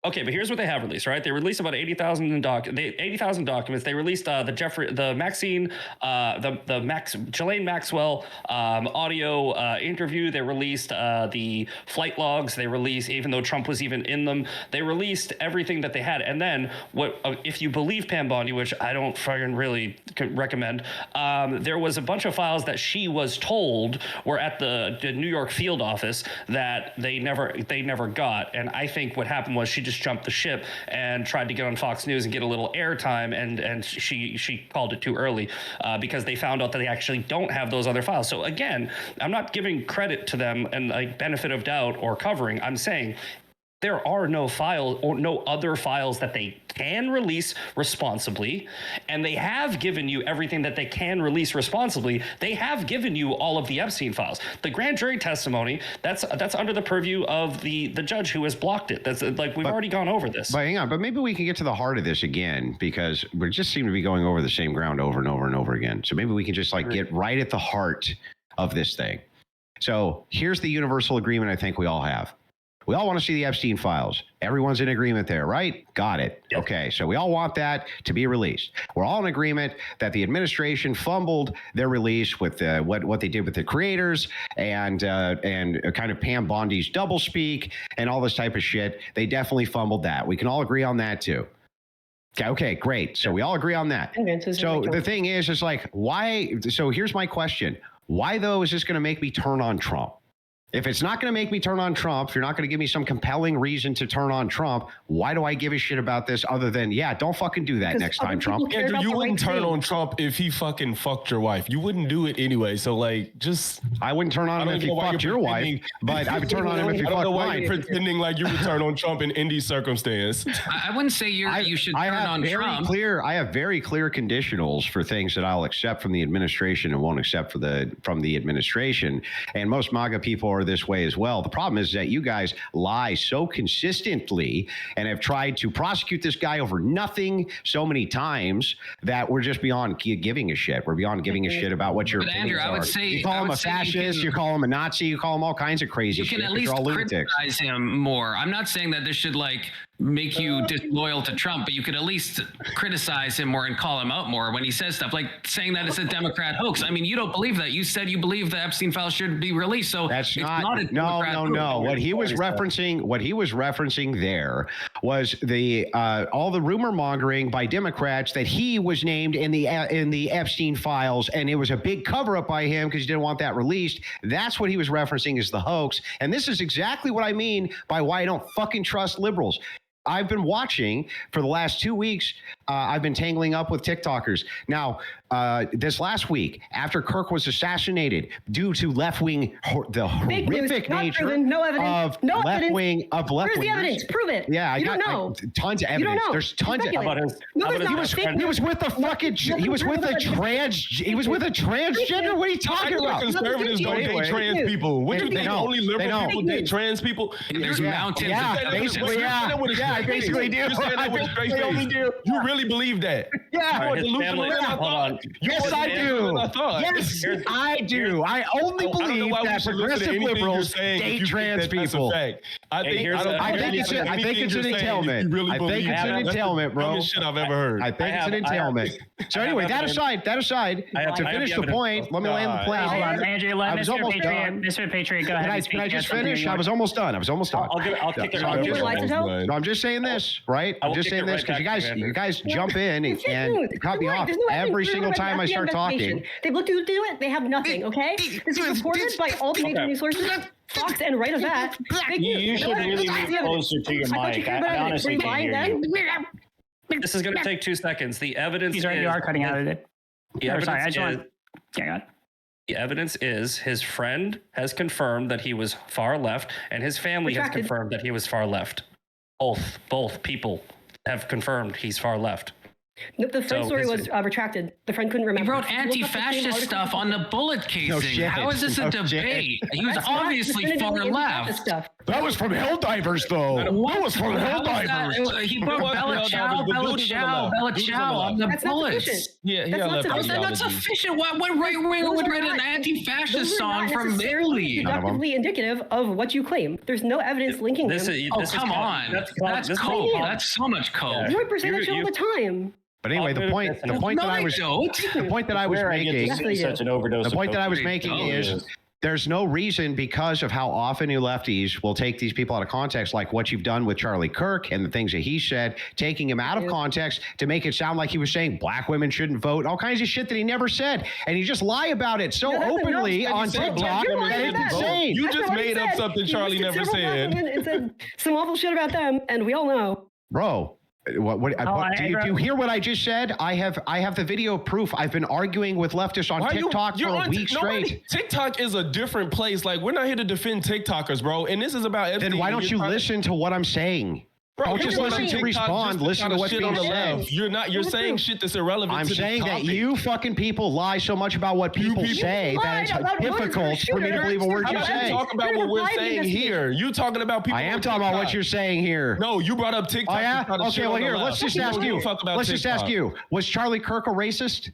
S4: Okay, but here's what they have released, right? They released about 80,000 documents. They released the Jeffery, the Maxine, Ghislaine Maxwell audio interview. They released the flight logs. They released, even though Trump was even in them, they released everything that they had. And then, if you believe Pam Bondi, which I don't fucking really recommend, there was a bunch of files that she was told were at the New York field office that they never got. And I think what happened was she just jumped the ship and tried to get on Fox News and get a little airtime, and she called it too early because they found out that they actually don't have those other files. So again, I'm not giving credit to them and like benefit of doubt or covering. I'm saying there are no files or no other files that they can release responsibly, and they have given you everything that they can release responsibly. They have given you all of the Epstein files. The grand jury testimony, that's under the purview of the judge who has blocked it. That's like we've already gone over this.
S10: But hang on, but maybe we can get to the heart of this again, because we just seem to be going over the same ground over and over and over again. So maybe we can just get right at the heart of this thing. So here's the universal agreement I think we all have. We all want to see the Epstein files. Everyone's in agreement there, right? Got it. Yep. Okay, so we all want that to be released. We're all in agreement that the administration fumbled their release with what they did with the creators and kind of Pam Bondi's doublespeak and all this type of shit. They definitely fumbled that. We can all agree on that too. Okay, great. So we all agree on that. So the thing is like, why? So here's my question. Why, though, is this going to make me turn on Trump? If it's not going to make me turn on Trump, if you're not going to give me some compelling reason to turn on Trump, why do I give a shit about this other than, yeah, don't fucking do that next time, Trump?
S8: Andrew, you wouldn't turn on Trump if he fucking fucked your wife. You wouldn't do it anyway. So, like, just...
S10: I wouldn't turn on him if he fucked your wife, but I would turn on him if he fucked mine. I don't know why
S8: you're pretending like you would turn on Trump in any circumstance.
S9: I wouldn't say you should turn on Trump.
S10: I have very clear conditionals for things that I'll accept from the administration and won't accept from the administration. And most MAGA people are this way as well. The problem is that you guys lie so consistently and have tried to prosecute this guy over nothing so many times that we're just beyond giving a shit. We're beyond giving a shit about what your opinions
S9: Andrew, I would say
S10: you call him a fascist, you call him a Nazi, you call him all kinds of crazy shit.
S9: You can at least criticize him more. I'm not saying that this should make you disloyal to Trump, but you could at least criticize him more and call him out more when he says stuff like saying that it's a Democrat hoax. I mean, you don't believe that. You said you believe the Epstein files should be released. So
S10: that's not a Democrat hoax. What he was referencing there was all the rumor mongering by Democrats that he was named in the Epstein files, and it was a big cover up by him because he didn't want that released. That's what he was referencing as the hoax. And this is exactly what I mean by why I don't fucking trust liberals. I've been watching for the last 2 weeks I've been tangling up with TikTokers. Now, this last week, after Kirk was assassinated, due to left-wing, the horrific nature of left-wing.
S5: Where's the evidence? Prove it.
S10: Yeah,
S5: you don't know.
S10: Tons of evidence.
S5: You don't know.
S10: There's tons of evidence. He was with a fucking. He was with a transgender. What are you talking about?
S8: Conservatives don't date trans people. What do you think? Only liberal people date trans people?
S9: There's mountains.
S10: Yeah, basically, yeah. I basically do.
S8: I only do. You really believe that?
S10: Yeah.
S4: Hold on.
S10: Yes, I do. Yes, I do. I only believe that progressive liberals date trans people.
S8: I think
S10: it's an entailment. I think it's an entailment, bro.
S8: Dumbest shit I've ever heard.
S10: I think it's an entailment. So anyway, that aside, to finish the point, let me land the plane.
S2: Hold on, Andrew, let Mr. Patriot go ahead.
S10: Can I just finish? I was almost done.
S4: I'll kick it.
S10: I'm just saying this, right? I'm just saying this because you guys jump in and cut me off every single time I start talking.
S5: They've looked into it. They have nothing. Okay, this is reported by all the major news sources. Fox and right of that.
S7: You should really move closer to your mic. I honestly can't hear you.
S4: This is going to take 2 seconds. The evidence.
S2: He's right. You are cutting out of it.
S4: The evidence is his friend has confirmed that he was far left, and his family has confirmed that he was far left. Both people have confirmed he's far left.
S5: The friend story was retracted. The friend couldn't remember.
S9: He wrote anti-fascist stuff on the bullet casing. How is this a debate? He was obviously far left.
S10: That was from Helldivers, though. That was from Helldivers.
S9: He wrote Bella Ciao on the bullets. How's that not sufficient? What right winger would write an anti-fascist song from Italy?
S5: Deductively indicative of what you claim. There's no evidence linking them.
S9: Come on. That's coke. That's so much coke.
S5: You represent that shit all the time.
S10: But anyway, the point that I was making is there's no reason, because of how often you lefties will take these people out of context, like what you've done with Charlie Kirk and the things that he said, taking him out of context to make it sound like he was saying black women shouldn't vote, all kinds of shit that he never said. And you just lie about it so openly on TikTok that it's insane.
S8: You just made up something Charlie never said.
S5: And said some awful shit about them, and we all know.
S10: Bro. Do you hear what I just said? I have the video proof. I've been arguing with leftists on TikTok for a week straight.
S8: TikTok is a different place. Like, we're not here to defend TikTokers, bro. And this is about Epstein.
S10: Then why don't you listen to what I'm saying?
S8: Bro,
S10: don't just listen to respond. Listen to what's being said.
S8: You're saying shit that's irrelevant.
S10: I'm saying that you fucking people lie so much about what people say that it's difficult for me to believe a word you say.
S8: Talk about what we're saying here. You talking about people.
S10: I am talking about what you're saying here.
S8: No, you brought up TikTok.
S10: Oh yeah. Okay. Well, here, let's just ask you. Let's just ask you. Was Charlie Kirk a racist?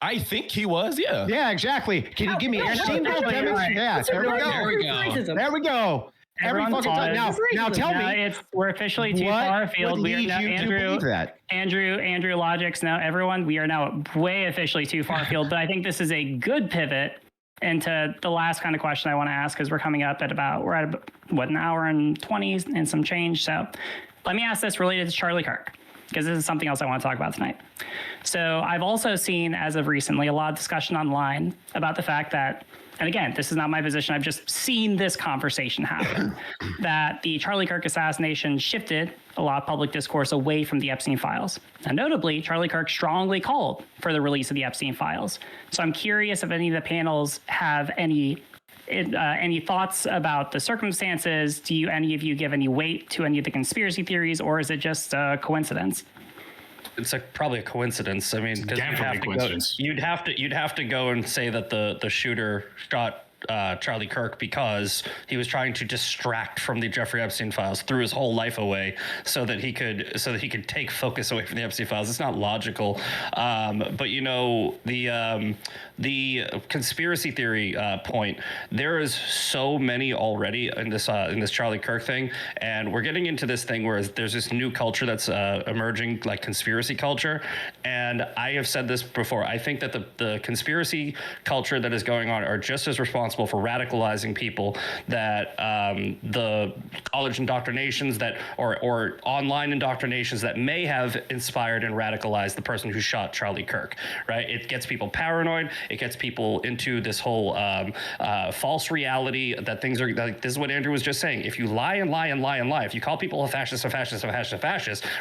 S8: I think he was. Yeah.
S10: Yeah. Exactly. Can you give me a single demonstration? Yeah. There we go. Every fucking time. Now tell me.
S2: We're officially too far afield. We are now Andrew Logics. Now everyone, we are now way officially too far afield. But I think this is a good pivot into the last kind of question I want to ask, because we're at about an hour and 20 and some change. So let me ask this related to Charlie Kirk, because this is something else I want to talk about tonight. So I've also seen, as of recently, a lot of discussion online about the fact that, and again, this is not my position, I've just seen this conversation happen, that the Charlie Kirk assassination shifted a lot of public discourse away from the Epstein files. And notably, Charlie Kirk strongly called for the release of the Epstein files. So I'm curious if any of the panels have any thoughts about the circumstances. Do any of you give any weight to any of the conspiracy theories, or is it just a coincidence?
S4: It's probably a coincidence. I mean, because you'd have to go and say that the shooter shot Charlie Kirk because he was trying to distract from the Jeffrey Epstein files, threw his whole life away so that he could take focus away from the Epstein files. It's not logical. But you know, the conspiracy theory point, there is so many already in this Charlie Kirk thing, and we're getting into this thing where there's this new culture that's emerging, like conspiracy culture. And I have said this before. I think that the conspiracy culture that is going on are just as responsible responsible for radicalizing people, that the college indoctrinations that or online indoctrinations that may have inspired and radicalized the person who shot Charlie Kirk, right? It gets people paranoid. It gets people into this whole false reality that things are like, this is what Andrew was just saying. If you lie and lie and lie and lie, if you call people a fascist,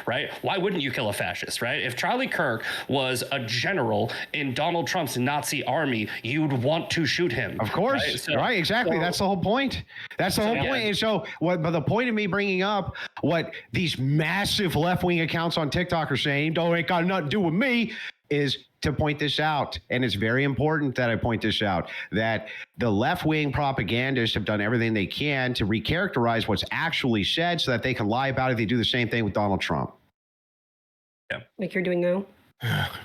S4: right? Why wouldn't you kill a fascist, right? If Charlie Kirk was a general in Donald Trump's Nazi army, you'd want to shoot him.
S10: Of course. Right,
S4: so,
S10: exactly. That's the whole point. That's the whole point. And so but the point of me bringing up what these massive left-wing accounts on TikTok are saying, don't ain't got nothing to do with me, is to point this out. And it's very important that I point this out, that the left-wing propagandists have done everything they can to recharacterize what's actually said so that they can lie about it. They do the same thing with Donald Trump.
S4: Yeah.
S5: Like you're doing now.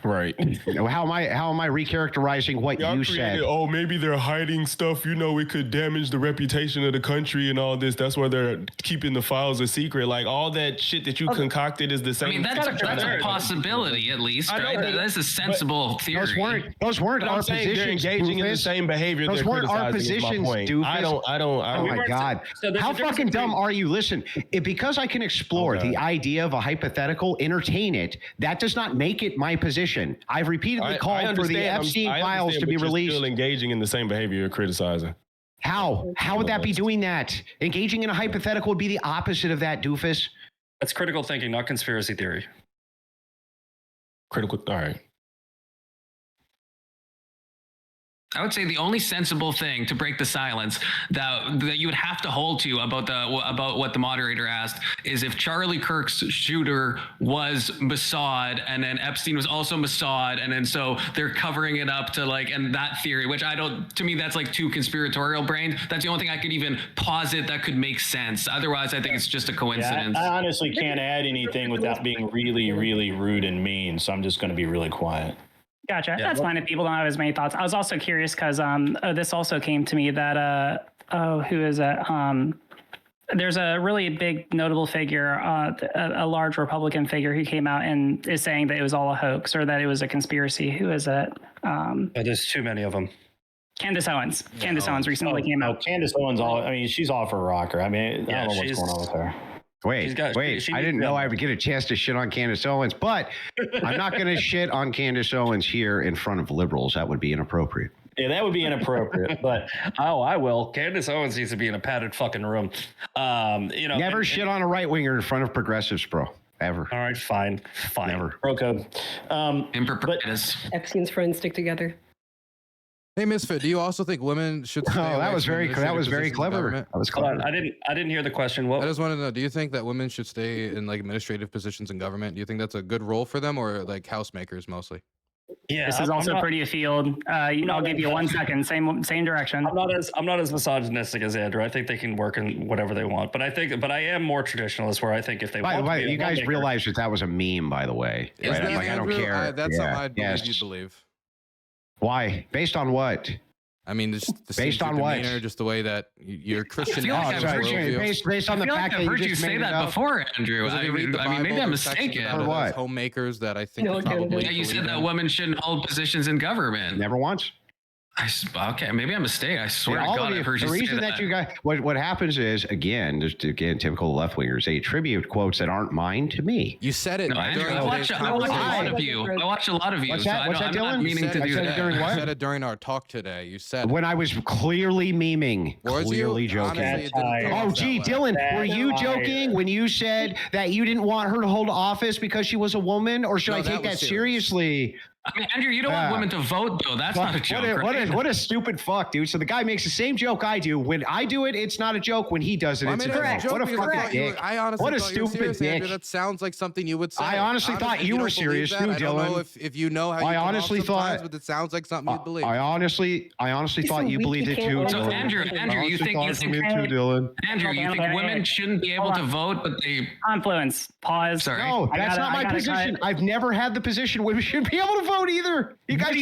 S8: Right.
S10: How am I recharacterizing what you said?
S8: Oh, maybe they're hiding stuff. You know, it could damage the reputation of the country and all this. That's why they're keeping the files a secret. Like all that shit that you concocted is the same.
S9: I mean, that's a possibility at least, right? That's a sensible theory.
S10: Those weren't our positions.
S8: They're engaging in the same behavior.
S10: Those weren't our positions, doofus.
S8: I don't.
S10: Oh my God. How fucking dumb are you? Listen, because I can explore the idea of a hypothetical, entertain it, that does not make it my position. I've repeatedly called for the Epstein files to be released.
S8: Still engaging in the same behavior you're criticizing.
S10: How would that be doing that? Engaging in a hypothetical would be the opposite of that, doofus.
S4: That's critical thinking, not conspiracy theory.
S8: Critical. All right.
S9: I would say the only sensible thing to break the silence that you would have to hold to about what the moderator asked is if Charlie Kirk's shooter was Mossad and then Epstein was also Mossad, and then so they're covering it up to like, and that theory, which to me that's like too conspiratorial brain. That's the only thing I could even posit that could make sense. Otherwise, I think it's just a coincidence.
S7: Yeah, I honestly can't add anything without being really, really rude and mean, so I'm just going to be really quiet.
S2: Gotcha. That's fine if people don't have as many thoughts. I was also curious because this also came to me that who is it? There's a really big notable figure, a large Republican figure who came out and is saying that it was all a hoax or that it was a conspiracy. Who is it?
S4: There's too many of them.
S2: Candace Owens. Candace Owens recently came out.
S7: Candace Owens, she's off her rocker. I mean, I don't know what's going on with her.
S10: Wait, I didn't know I would get a chance to shit on Candace Owens, but I'm not going to shit on Candace Owens here in front of liberals. That would be inappropriate.
S7: Yeah, that would be inappropriate, but...
S4: Oh, I will. Candace Owens needs to be in a padded fucking room.
S10: Never shit on a right-winger in front of progressives, bro. Ever.
S4: All right, fine.
S10: Never.
S7: Bro code.
S5: Epstein's friends stick together.
S3: Hey, Misfit, do you also think women should stay away
S10: that was
S3: from
S10: very clever. That was clever.
S4: I didn't hear the question. What?
S3: I just want to know, do you think that women should stay in like administrative positions in government? Do you think that's a good role for them, or like housemakers mostly?
S2: Yeah, this is also pretty afield. I'll give you 1 second. Same direction.
S4: I'm not as misogynistic as Andrew. I think they can work in whatever they want. But I am more traditionalist, where I think if they
S10: by
S4: want
S10: the way,
S4: to be
S10: you guys realize that was a meme, by the way.
S3: Is
S10: right?
S3: that,
S10: I don't care.
S3: That's something I'd believe you'd believe.
S10: Why? Based on what?
S3: I mean, just
S10: based on what?
S3: Just the way that you're Christian.
S2: Based on the fact that
S9: I've heard you say that before, Andrew. I mean, maybe I'm mistaken.
S3: For what? Homemakers that I think probably.
S9: Yeah, you said that women shouldn't hold positions in government.
S10: Never once.
S9: Okay, maybe I'm mistaken. I swear to God, I've heard you say that.
S10: The reason that you guys, what happens is, again, typical left wingers, they attribute quotes that aren't mine to me.
S3: You said it.
S9: No, Andrew, I watch a lot of you. I watch a lot of you.
S10: What's that,
S9: I'm not meaning to do that.
S10: During what?
S3: You said it during our talk today. You said
S10: when I was clearly memeing, clearly joking.
S3: Honestly,
S10: Dylan, were you joking when you said that you didn't want her to hold office because she was a woman, or should I take that seriously?
S9: I mean, Andrew, you don't want women to vote, though. That's not a joke.
S10: What a stupid fuck, dude. So the guy makes the same joke I do. When I do it, it's not a joke. When he does it, it's a joke. What a fucking dick.
S3: I honestly
S10: what a
S3: thought you were
S10: stupid
S3: serious,
S10: dick.
S3: Andrew. That sounds like something you would say.
S10: I honestly thought you were serious too, Dylan.
S3: I don't know if you know how you come off sometimes, but it sounds like something you'd believe.
S10: I honestly thought you believed it too.
S9: So Andrew, you think women shouldn't be able to vote, but they
S2: confluence. Pause.
S9: Sorry.
S10: No, that's not my position. I've never had the position women should be able to vote either. You guys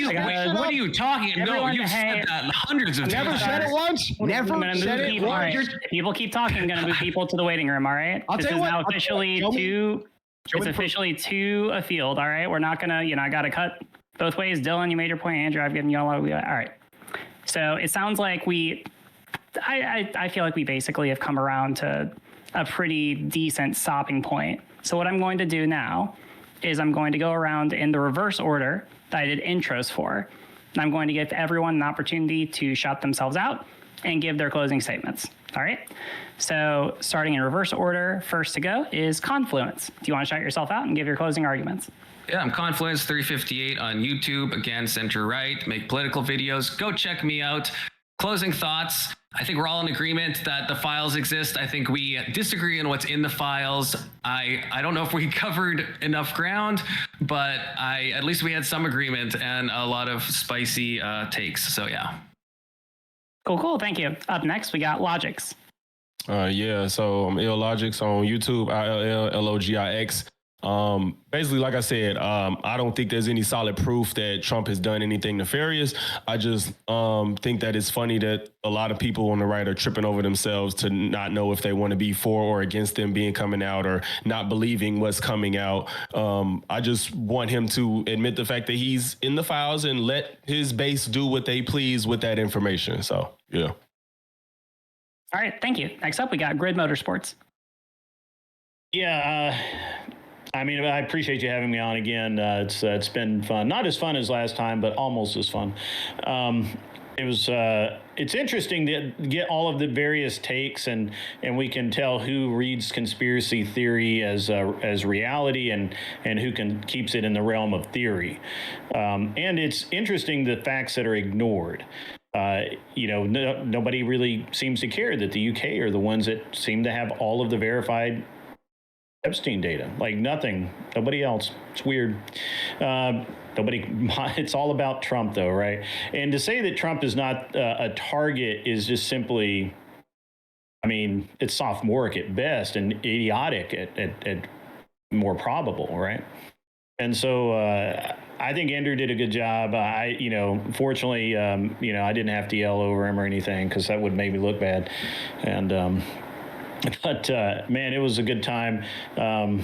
S9: what are you talking? No, you've said that hundreds of times.
S10: Never said it once. Never said it once.
S2: People keep talking. I'm going to move people to the waiting room. All right. This is now officially it's officially to a field. All right. We're not going to, I got to cut both ways. Dylan, you made your point. Andrew, I've given you all. All right. So it sounds like I feel like we basically have come around to a pretty decent stopping point. So what I'm going to do now is I'm going to go around in the reverse order that I did intros for. And I'm going to give everyone an opportunity to shout themselves out and give their closing statements. All right. So starting in reverse order, first to go is Confluence. Do you want to shout yourself out and give your closing arguments?
S9: Yeah, I'm Confluence 358 on YouTube. Again, center right, make political videos. Go check me out. Closing thoughts. I think we're all in agreement that the files exist. I think we disagree on what's in the files. I don't know if we covered enough ground, but at least we had some agreement and a lot of spicy takes. So yeah.
S2: Cool. Thank you. Up next, we got Logix.
S8: Yeah, so I'm Illogix on YouTube, ILLOGIX. Basically, like I said, I don't think there's any solid proof that Trump has done anything nefarious. I just think that it's funny that a lot of people on the right are tripping over themselves to not know if they want to be for or against them coming out or not believing what's coming out. I just want him to admit the fact that he's in the files and let his base do what they please with that information. So, yeah.
S2: All right, thank you. Next up, we got Grid Motorsports.
S7: Yeah, I mean, I appreciate you having me on again. It's been fun. Not as fun as last time, but almost as fun. It's interesting to get all of the various takes, and we can tell who reads conspiracy theory as reality and who keeps it in the realm of theory. And it's interesting the facts that are ignored. Nobody really seems to care that the UK are the ones that seem to have all of the verified Epstein data. Like nobody else. It's weird. It's all about Trump though, right? And to say that Trump is not a target is just simply, I mean, it's sophomoric at best and idiotic at more probable, right? And so I think Andrew did a good job. Fortunately, I didn't have to yell over him or anything because that would make me look bad. And, but man, it was a good time. You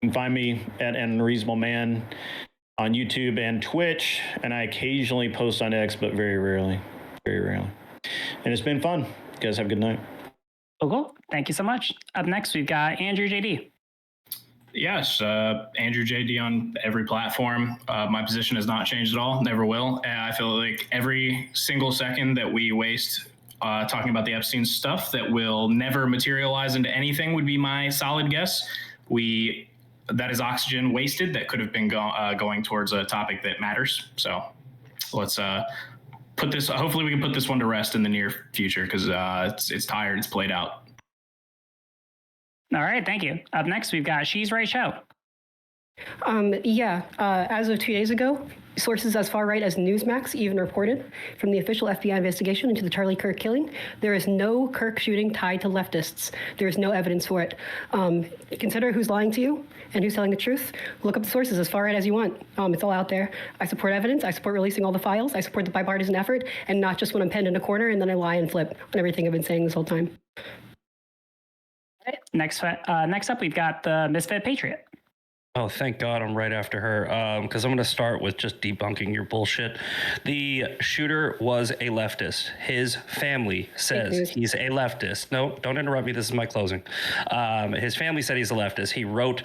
S7: can find me at Unreasonable Man on YouTube and Twitch, and I occasionally post on X, but very rarely. And it's been fun. You guys have a good night.
S2: Cool. Thank you so much. Up next, we've got Andrew JD.
S6: Yes, Andrew JD on every platform. My position has not changed at all. Never will. And I feel like every single second that we waste talking about the Epstein stuff that will never materialize into anything would be my solid guess. That is oxygen wasted that could have been going towards a topic that matters. So let's put this. Hopefully, we can put this one to rest in the near future because it's tired. It's played out.
S2: All right, thank you. Up next, we've got She's Right Show.
S5: As of 2 days ago, sources as far right as Newsmax even reported from the official FBI investigation into the Charlie Kirk killing, there is no Kirk shooting tied to leftists. There is no evidence for it. Consider who's lying to you and who's telling the truth. Look up the sources as far right as you want. It's all out there. I support evidence. I support releasing all the files. I support the bipartisan effort, and not just when I'm penned in a corner and then I lie and flip on everything I've been saying this whole time.
S2: Next up, we've got the Misfit Patriot.
S4: Oh, thank God I'm right after her, because I'm going to start with just debunking your bullshit. The shooter was a leftist. His family says he's a leftist. No, don't interrupt me. This is my closing. His family said he's a leftist. He wrote,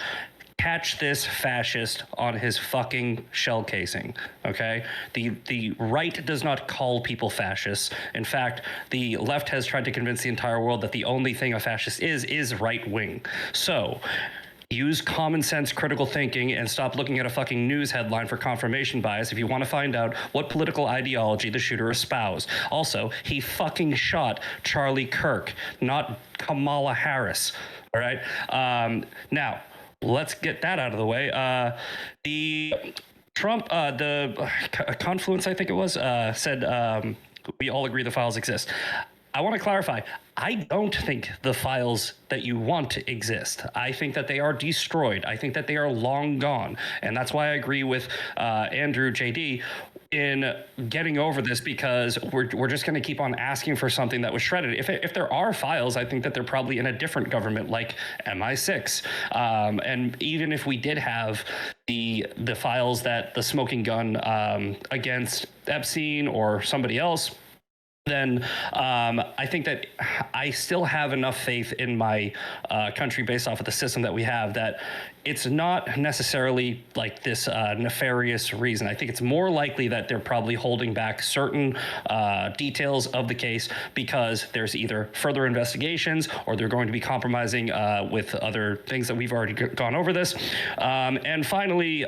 S4: "Catch this fascist" on his fucking shell casing, okay? The right does not call people fascists. In fact, the left has tried to convince the entire world that the only thing a fascist is right wing. So use common sense critical thinking and stop looking at a fucking news headline for confirmation bias if you want to find out what political ideology the shooter espoused. Also, he fucking shot Charlie Kirk, not Kamala Harris, all right? Now, let's get that out of the way. The Trump, the Confluence, I think it was, said we all agree the files exist. I want to clarify. I don't think the files that you want exist. I think that they are destroyed. I think that they are long gone. And that's why I agree with Andrew JD in getting over this, because we're just going to keep on asking for something that was shredded. If there are files, I think that they're probably in a different government like MI6. And even if we did have the files that the smoking gun against Epstein or somebody else, then I think that I still have enough faith in my country based off of the system that we have that it's not necessarily like this nefarious reason. I think it's more likely that they're probably holding back certain details of the case because there's either further investigations or they're going to be compromising with other things that we've already gone over this. And finally,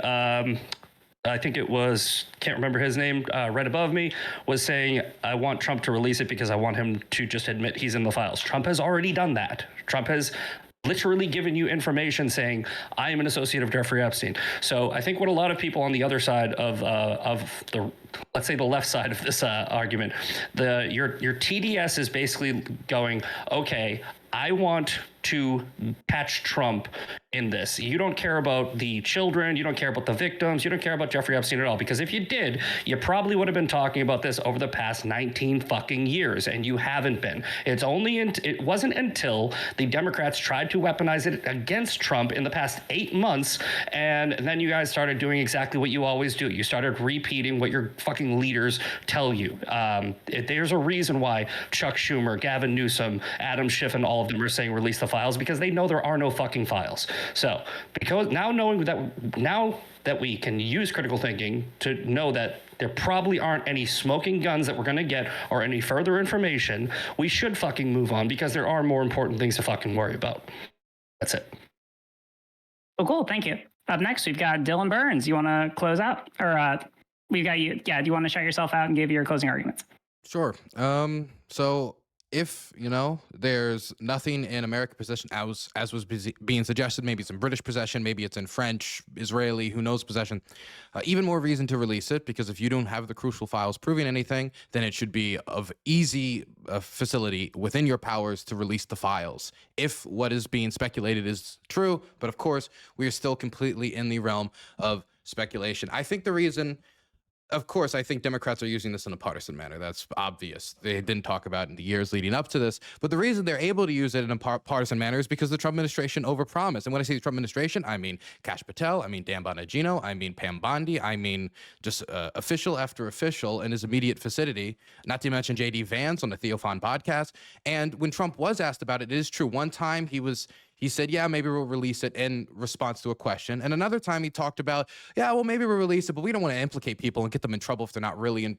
S4: I think it was, can't remember his name, right above me, was saying, I want Trump to release it because I want him to just admit he's in the files. Trump has already done that. Trump has literally given you information saying, I am an associate of Jeffrey Epstein. So I think what a lot of people on the other side of the, let's say the left side of this argument, your TDS is basically going, okay, I want to catch Trump in this. You don't care about the children. You don't care about the victims. You don't care about Jeffrey Epstein at all. Because if you did, you probably would have been talking about this over the past 19 fucking years, and you haven't been. It wasn't until the Democrats tried to weaponize it against Trump in the past 8 months, and then you guys started doing exactly what you always do. You started repeating what your fucking leaders tell you. There's a reason why Chuck Schumer, Gavin Newsom, Adam Schiff, and all of them are saying release the files, because they know there are no fucking files. So because now that we can use critical thinking to know that there probably aren't any smoking guns that we're going to get or any further information, we should fucking move on because there are more important things to fucking worry about. That's it.
S2: Oh, cool. Thank you. Up next, we've got Dylan Burns. You want to close out? Or we've got you. Yeah. Do you want to shout yourself out and give your closing arguments?
S3: Sure. So if, there's nothing in American possession as was being suggested, maybe it's in British possession, maybe it's in French, Israeli, who knows possession, even more reason to release it, because if you don't have the crucial files proving anything, then it should be of easy facility within your powers to release the files. If what is being speculated is true, but of course, we are still completely in the realm of speculation. I think the reason... Of course, I think Democrats are using this in a partisan manner. That's obvious. They didn't talk about it in the years leading up to this. But the reason they're able to use it in a partisan manner is because the Trump administration overpromised. And when I say the Trump administration, I mean Kash Patel, I mean Dan Bongino, I mean Pam Bondi, I mean just official after official in his immediate vicinity, not to mention J.D. Vance on the Theophan podcast. And when Trump was asked about it, it is true. One time he said, yeah, maybe we'll release it in response to a question. And another time he talked about, yeah, well, maybe we'll release it, but we don't want to implicate people and get them in trouble if they're not really,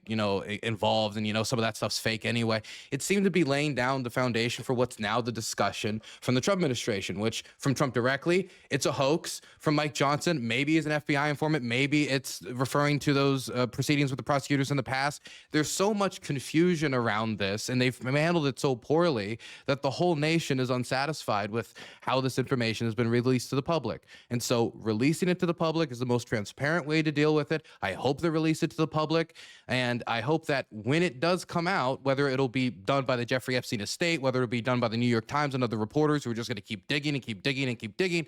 S3: involved. And, some of that stuff's fake anyway. It seemed to be laying down the foundation for what's now the discussion from the Trump administration, which from Trump directly, it's a hoax. From Mike Johnson, maybe he's an FBI informant. Maybe it's referring to those proceedings with the prosecutors in the past. There's so much confusion around this, and they've handled it so poorly that the whole nation is unsatisfied with how this information has been released to the public. And so releasing it to the public is the most transparent way to deal with it. I hope they release it to the public. And I hope that when it does come out, whether it'll be done by the Jeffrey Epstein estate, whether it'll be done by the New York Times and other reporters who are just going to keep digging and keep digging and keep digging,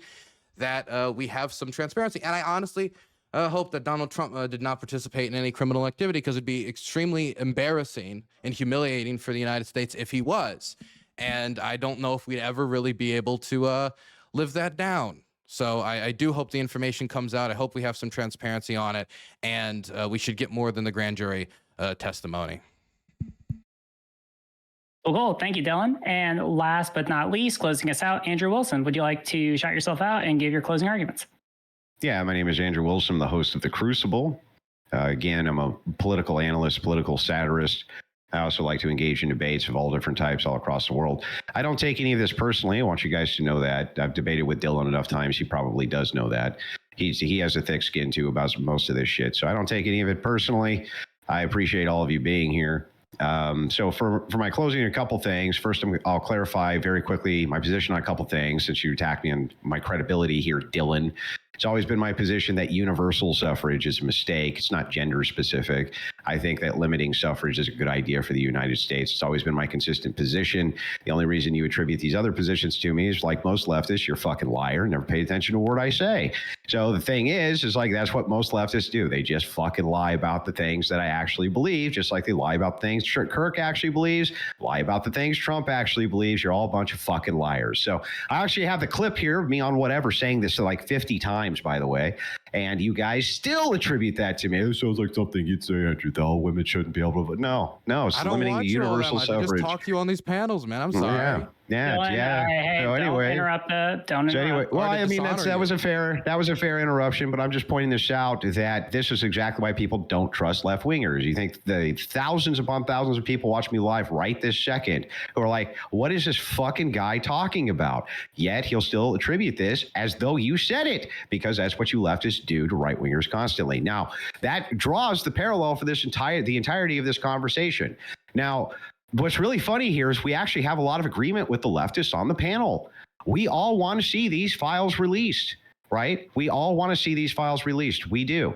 S3: that we have some transparency. And I honestly hope that Donald Trump did not participate in any criminal activity, because it'd be extremely embarrassing and humiliating for the United States if he was. And I don't know if we'd ever really be able to live that down. So I do hope the information comes out. I hope we have some transparency on it. And we should get more than the grand jury testimony.
S2: Well, cool. Thank you, Dylan. And last but not least, closing us out, Andrew Wilson, would you like to shout yourself out and give your closing arguments?
S1: Yeah, my name is Andrew Wilson, the host of The Crucible. Again, I'm a political analyst, political satirist. I also like to engage in debates of all different types all across the world. I don't take any of this personally. I want you guys to know that. I've debated with Dylan enough times. He probably does know that. He has a thick skin, too, about most of this shit. So I don't take any of it personally. I appreciate all of you being here. So for my closing, a couple things. First, I'll clarify very quickly my position on a couple things, since you attacked me on my credibility here, Dylan. It's always been my position that universal suffrage is a mistake. It's not gender specific. I think that limiting suffrage is a good idea for the United States. It's always been my consistent position. The only reason you attribute these other positions to me is, like most leftists, you're a fucking liar, never pay attention to a word I say. So the thing is like, that's what most leftists do. They just fucking lie about the things that I actually believe, just like they lie about things Kirk actually believes, lie about the things Trump actually believes. You're all a bunch of fucking liars. So I actually have the clip here of me on whatever saying this like 50 times, by the way.
S10: And you guys still attribute that to me. It sounds like something you'd say, Andrew, though. Women shouldn't be able to vote. No, it's
S3: I don't
S10: limiting
S3: want
S10: the
S3: you all that
S10: universal
S3: much. I
S10: suffrage.
S3: just talk to you on these panels, man. I'm sorry.
S10: Yeah.
S2: Dylan,
S10: Yeah.
S2: Hey,
S10: So anyway,
S2: don't interrupt the. Don't interrupt.
S10: So anyway, well,
S3: Or to
S10: I mean,
S3: dishonor
S10: that was a fair interruption, but I'm just pointing this out that this is exactly why people don't trust left wingers. You think the thousands upon thousands of people watch me live right this second who are like, what is this fucking guy talking about? Yet he'll still attribute this as though you said it, because that's what you leftists do to right wingers constantly. Now, that draws the parallel for the entirety of this conversation. Now, what's really funny here is we actually have a lot of agreement with the leftists on the panel. We all want to see these files released, right? We all want to see these files released. We do.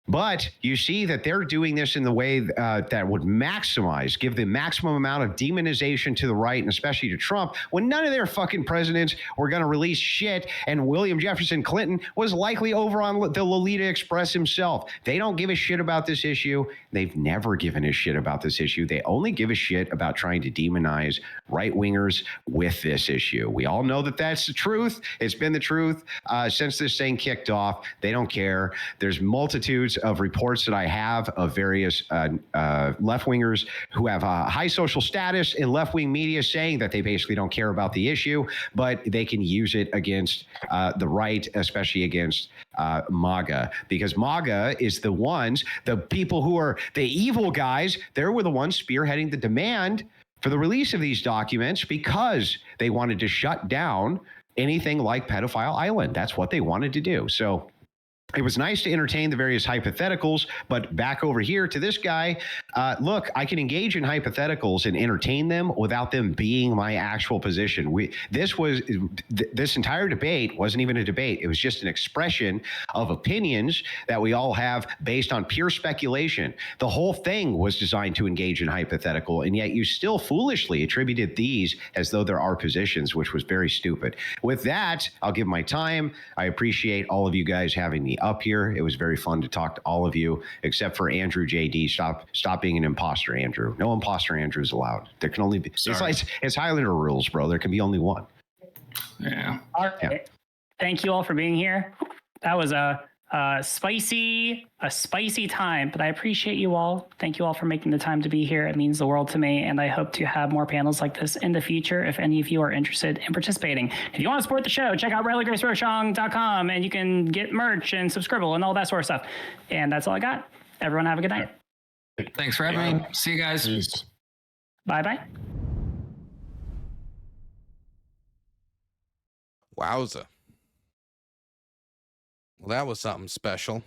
S10: But you see that they're doing this in the way that would give the maximum amount of demonization to the right, and especially to Trump, when none of their fucking presidents were going to release shit, and William Jefferson Clinton was likely over on the Lolita Express himself. They don't give a shit about this issue. They've never given a shit about this issue. They only give a shit about trying to demonize right-wingers with this issue. We all know that that's the truth. It's been the truth since this thing kicked off. They don't care. There's multitudes of reports that I have of various left-wingers who have high social status in left-wing media saying that they basically don't care about the issue, but they can use it against the right, especially against MAGA, because MAGA is the people who are the evil guys. They were the ones spearheading the demand for the release of these documents because they wanted to shut down anything like Pedophile Island. That's what they wanted to do. So it was nice to entertain the various hypotheticals, but back over here to this guy, look, I can engage in hypotheticals and entertain them without them being my actual position. This entire debate wasn't even a debate. It was just an expression of opinions that we all have based on pure speculation. The whole thing was designed to engage in hypothetical, and yet you still foolishly attributed these as though there are positions, which was very stupid. With that, I'll give my time. I appreciate all of you guys having me up here. It was very fun to talk to all of you, except for Andrew JD. Stop being an imposter, Andrew. No imposter Andrews allowed. There can only be. It's Highlander rules, bro. There can be only one.
S6: Yeah.
S2: All right. Yeah. Thank you all for being here. That was a spicy time, but I appreciate you all. Thank you all for making the time to be here. It means the world to me, and I hope to have more panels like this in the future if any of you are interested in participating. If you want to support the show, check out RileyGraceRoshong.com, and you can get merch and Subscribble and all that sort of stuff. And that's all I got. Everyone have a good night.
S9: Thanks for having me. See you guys.
S8: Peace.
S2: Bye-bye.
S3: Wowza. Well, that was something special.